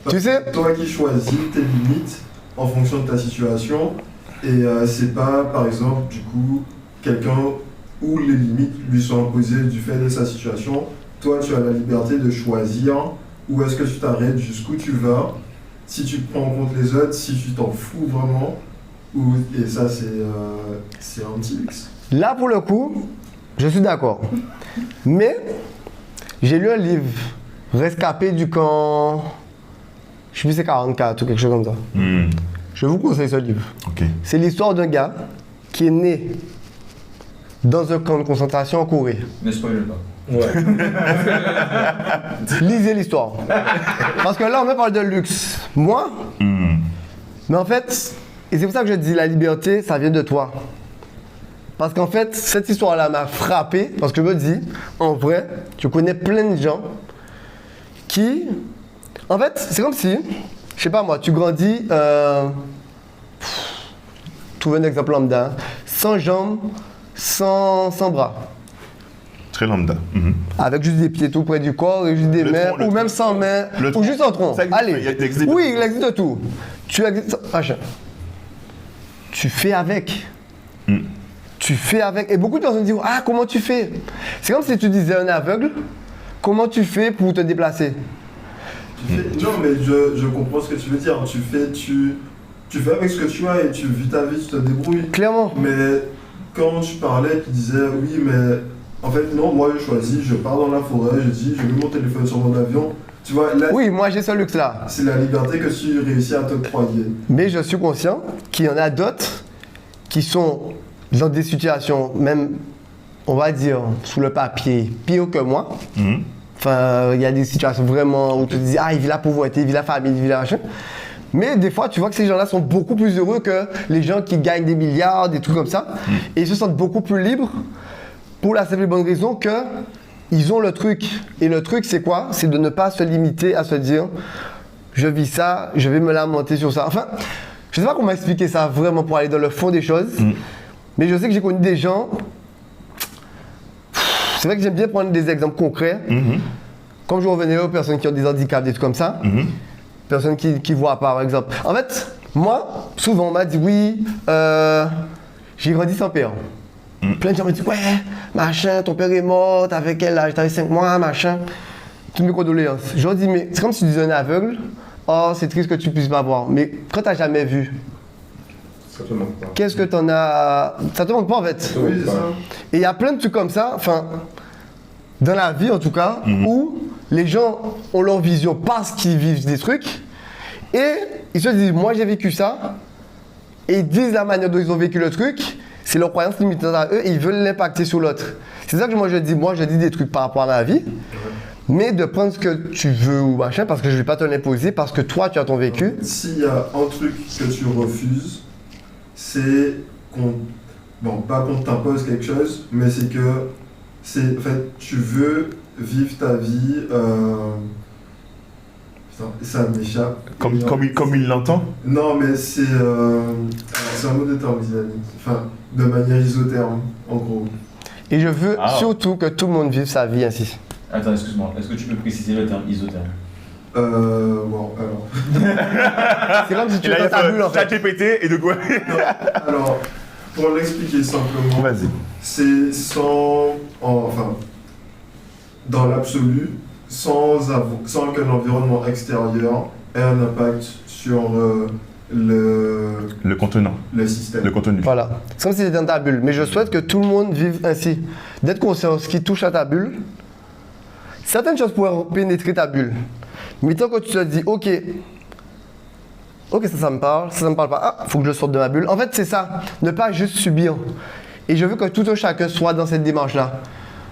S2: Tu sais,
S6: toi qui choisis tes limites en fonction de ta situation. Et c'est pas, par exemple, du coup, quelqu'un où les limites lui sont imposées du fait de sa situation. Toi, tu as la liberté de choisir où est-ce que tu t'arrêtes, jusqu'où tu vas, si tu prends en compte les autres, si tu t'en fous vraiment, et ça c'est un petit luxe.
S2: Là, pour le coup, je suis d'accord. Mais j'ai lu un livre, Rescapé du camp, je sais plus c'est 44 ou quelque chose comme ça. Je vous conseille ce livre.
S3: Ok.
S2: C'est l'histoire d'un gars qui est né dans un camp de concentration en Corée.
S4: Ne spoil pas.
S1: Ouais.
S2: Lisez l'histoire. Parce que là, on me parle de luxe. Moi, mais en fait, et c'est pour ça que je dis la liberté, ça vient de toi. Parce qu'en fait, cette histoire-là m'a frappé, parce que je me dis, en vrai, tu connais plein de gens qui... En fait, c'est comme si, je sais pas moi, tu grandis... trouve un exemple lambda, sans jambes, sans bras.
S3: Très lambda.
S2: Avec juste des pieds tout près du corps et juste des mains, ou même sans mains, ou juste en tronc.
S3: Ça existe,
S2: Allez,
S3: il existe de
S2: oui,
S3: tout.
S2: il existe de tout. Tu existes... Tu fais avec. Tu fais avec. Et beaucoup de personnes disent, ah, comment tu fais? C'est comme si tu disais à un aveugle, comment tu fais pour te déplacer?
S6: Non, mais je comprends ce que tu veux dire. Tu fais avec ce que tu as et tu vis ta vie, tu te débrouilles.
S2: Clairement.
S6: Mais quand tu parlais, tu disais, oui, mais en fait, non, moi je choisis, je pars dans la forêt, je dis, je mets mon téléphone sur mon avion. Tu vois, là,
S2: Oui, moi j'ai ce luxe-là.
S6: c'est la liberté que tu réussis à t'octroyer.
S2: Mais je suis conscient qu'il y en a d'autres qui sont dans des situations, même, on va dire, sous le papier, pire que moi. Enfin, il y a des situations vraiment où tu te dis, ah, il vit la pauvreté, il vit la famille, il vit la machin. Mais des fois, tu vois que ces gens-là sont beaucoup plus heureux que les gens qui gagnent des milliards, des trucs comme ça. Et ils se sentent beaucoup plus libres pour la simple et bonne raison que ils ont le truc. Et le truc, c'est quoi? C'est de ne pas se limiter à se dire, je vis ça, je vais me lamenter sur ça. Enfin, je ne sais pas comment expliquer ça vraiment pour aller dans le fond des choses. Mais je sais que j'ai connu des gens... C'est vrai que j'aime bien prendre des exemples concrets. Comme je revenais aux personnes qui ont des handicaps, des trucs comme ça. Personnes qui voient par exemple. En fait, moi, souvent on m'a dit oui, j'ai grandi sans père. Plein de gens me disent ouais, machin, ton père est mort, t'avais quel âge? T'avais 5 mois, machin. Toutes mes condoléances. Je leur dis mais c'est comme si tu disais un aveugle, oh c'est triste que tu puisses pas voir. Mais quand t'as jamais vu,
S1: Ça te manque pas.
S2: qu'est-ce que t'en as? Ça te manque pas en fait.
S6: Oui, c'est ça.
S2: Et il y a plein de trucs comme ça, enfin, dans la vie en tout cas, où les gens ont leur vision parce qu'ils vivent des trucs, et ils se disent, moi j'ai vécu ça, et ils disent la manière dont ils ont vécu le truc, c'est leur croyance limitante à eux, et ils veulent l'impacter sur l'autre. C'est ça que moi je dis des trucs par rapport à ma vie, mais de prendre ce que tu veux ou machin, parce que je ne vais pas te l'imposer, parce que toi tu as ton vécu.
S6: S'il y a un truc que tu refuses, c'est qu'on... Bon, pas qu'on t'impose quelque chose, mais c'est que... En fait, tu veux vivre ta vie... Putain, ça m'échappe.
S3: Comme il l'entend.
S6: Non, mais c'est un mot de terme dynamique. Enfin, de manière isotherme, en gros.
S2: Et je veux surtout que tout le monde vive sa vie ainsi.
S4: Attends, excuse-moi, est-ce que tu peux préciser le terme isotherme?
S6: Bon, alors...
S2: C'est comme si tu
S3: Et là,
S2: es
S3: il y
S2: dans
S3: a
S2: ta bulle en fait.
S3: ChatGPT et de quoi?
S6: Alors, pour l'expliquer simplement,
S3: Vas-y.
S6: c'est enfin, dans l'absolu, sans que l'environnement extérieur ait un impact sur
S3: Le contenant,
S6: le système.
S3: le contenu.
S2: Voilà. C'est comme si c'était dans ta bulle. Mais je souhaite que tout le monde vive ainsi. D'être conscient de ce qui touche à ta bulle. Certaines choses pourraient pénétrer ta bulle. Mais tant que tu te dis, ok, ça me parle, ça me parle pas, ah, faut que je sorte de ma bulle. En fait, c'est ça. Ne pas juste subir. Et je veux que tout un chacun soit dans cette démarche-là.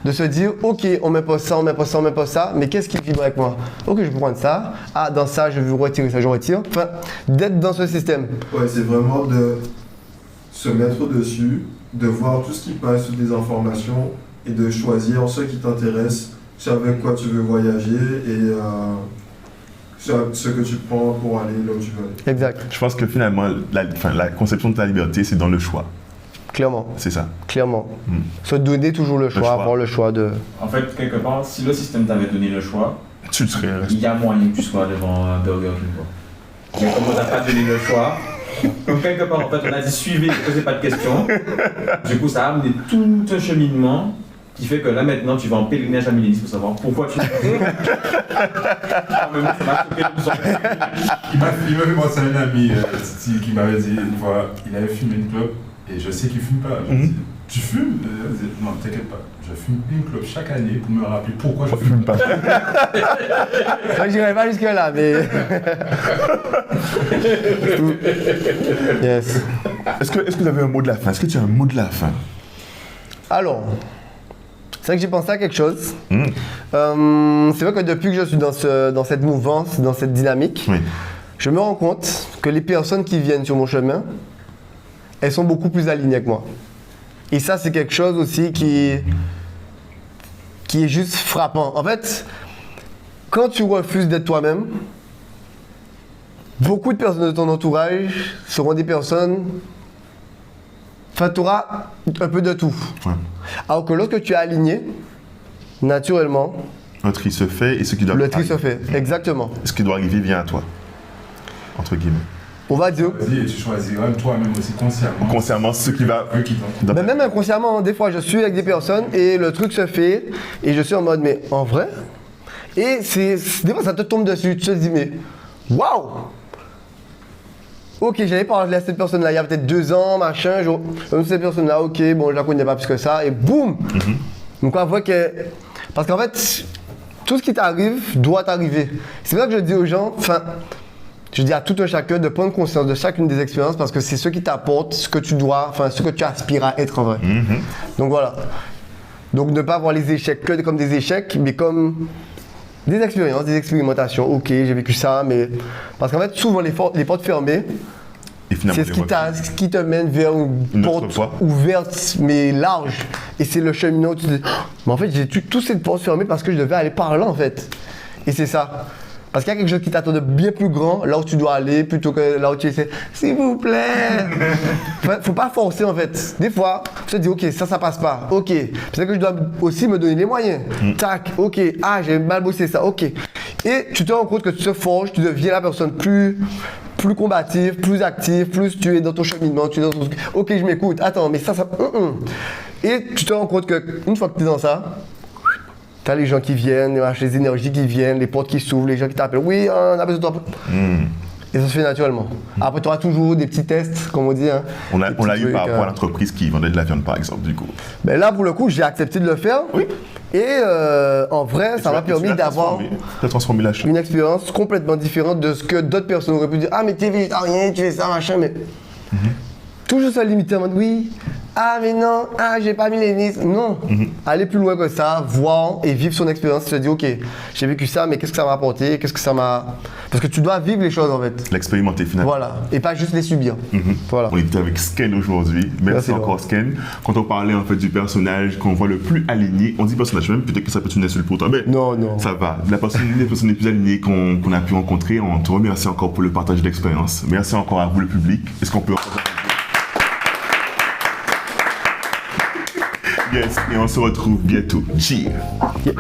S2: De se dire, ok, on m'impose ça, on m'impose ça, on m'impose ça, mais qu'est-ce qui vibre avec moi? Ok, je peux prendre ça. Ah, dans ça, je veux retirer ça, je retire. Enfin, d'être dans ce système.
S6: Ouais, c'est vraiment de se mettre dessus, de voir tout ce qui passe, toutes les informations, et de choisir ce qui t'intéresse, ce avec quoi tu veux voyager, et ce que tu prends pour aller là où tu veux aller.
S2: Exact.
S3: Je pense que finalement, la conception de ta liberté, c'est dans le choix.
S2: Clairement.
S3: C'est ça.
S2: Clairement. Se donner toujours le choix,
S3: choix.
S2: avoir le choix de...
S4: En fait, quelque part, si le système t'avait donné le choix,
S3: Tu serais
S4: il y a moyen que tu sois devant un Burger King, quoi. Mais comme on t'a pas donné le choix, comme quelque part, en fait, on a dit suivez, ne posez pas de questions. Du coup, ça a amené tout un cheminement qui fait que là maintenant tu vas en pèlerinage à Milénis pour savoir pourquoi tu.
S5: Il m'a fait penser à un ami Titi, qui m'avait dit une fois, il avait fumé une clope et je sais qu'il fume pas. Je dis, tu fumes? Non, t'inquiète pas, je fume une clope chaque année pour me rappeler pourquoi je fume pas.
S2: Moi, j'irai pas jusque là, mais. Yes.
S3: Est-ce que vous avez un mot de la fin? Est-ce que tu as un mot de la fin?
S2: Alors, c'est vrai que j'ai pensé à quelque chose. C'est vrai que depuis que je suis dans cette mouvance, dans cette dynamique,
S3: Oui.
S2: je me rends compte que les personnes qui viennent sur mon chemin, elles sont beaucoup plus alignées que moi. Et ça, c'est quelque chose aussi qui est juste frappant. En fait, quand tu refuses d'être toi-même, beaucoup de personnes de ton entourage seront des personnes... Enfin, tu auras un peu de tout.
S3: Ouais.
S2: Alors que lorsque tu es aligné, naturellement,
S3: Un tri se fait et ce qui doit
S2: le tri se
S3: arriver.
S2: fait. Exactement.
S3: Ce qui doit arriver vient à toi. Entre guillemets.
S2: On va dire...
S5: Vas-y, et tu choisiras toi-même aussi consciemment.
S3: Consciemment, ce qui va.
S5: Eux qui t'ont.
S2: Mais même inconsciemment, des fois, je suis avec des personnes et le truc se fait et je suis en mode, mais en vrai? Et des fois, ça te tombe dessus. Tu te dis, mais waouh! Ok, j'avais parlé à cette personne-là il y a peut-être 2 ans, machin. Cette personne-là, ok, bon, je la connais pas plus que ça. Et boum! Donc, on voit que. Parce qu'en fait, tout ce qui t'arrive doit t'arriver. C'est pour ça que je dis aux gens, enfin. Je dis à tout un chacun de prendre conscience de chacune des expériences parce que c'est ce qui t'apporte ce que tu dois, enfin ce que tu aspires à être en vrai. Donc voilà. Donc ne pas voir les échecs que comme des échecs, mais comme des expériences, des expérimentations. Ok, j'ai vécu ça, mais parce qu'en fait souvent les portes fermées,
S3: Et finalement,
S2: c'est ce qui te mène vers une
S3: autre
S2: porte
S3: voie.
S2: ouverte mais large. Et c'est le cheminement où tu te dis, mais en fait j'ai toutes ces portes fermées parce que je devais aller par là en fait. Et c'est ça. Parce qu'il y a quelque chose qui t'attend de bien plus grand, là où tu dois aller, plutôt que là où tu essaies. S'il vous plaît. Faut pas forcer en fait. Des fois, tu te dis, ok, ça passe pas. Ok. C'est que je dois aussi me donner les moyens. Tac, ok. Ah, j'ai mal bossé ça. Ok. Et tu te rends compte que tu te forges, tu deviens la personne plus combative, plus active, plus tu es dans ton cheminement, tu es dans ton... Ok, je m'écoute. Attends, mais ça. Et tu te rends compte qu'une fois que tu es dans ça, t'as les gens qui viennent, les énergies qui viennent, les portes qui s'ouvrent, les gens qui t'appellent. Oui, on a besoin de toi. Et ça se fait naturellement. Après, tu auras toujours des petits tests, comme on dit. Hein,
S3: On l'a eu par rapport à
S2: rapport
S3: l'entreprise qui vendait de la viande, par exemple, du coup.
S2: Ben là, pour le coup, j'ai accepté de le faire.
S3: Oui.
S2: Et en vrai, ça m'a permis d'avoir
S3: Tu as transformé la chose.
S2: une expérience complètement différente de ce que d'autres personnes auraient pu dire. Ah, mais t'es végétarien, tu fais ça, machin, mais. Toujours se limiter en mode oui. Ah, mais non, j'ai pas mis les nids. Non. Aller plus loin que ça, voir et vivre son expérience. Tu te dis, ok, j'ai vécu ça, mais qu'est-ce que ça m'a apporté? Qu'est-ce que ça m'a. Parce que tu dois vivre les choses en fait.
S3: L'expérimenter finalement.
S2: Voilà. Et pas juste les subir. Voilà.
S3: On était avec Sken aujourd'hui. Merci encore Sken. Quand on parlait en fait du personnage qu'on voit le plus aligné, on dit personnage même, peut-être que ça peut être une insulte pour toi, mais
S2: Non.
S3: ça va. La personne les plus alignées qu'on a pu rencontrer, on te remercie encore pour le partage d'expérience. Merci encore à vous le public. Est-ce qu'on peut encore... Yes, et on se retrouve bientôt. Cheers.
S2: Yes.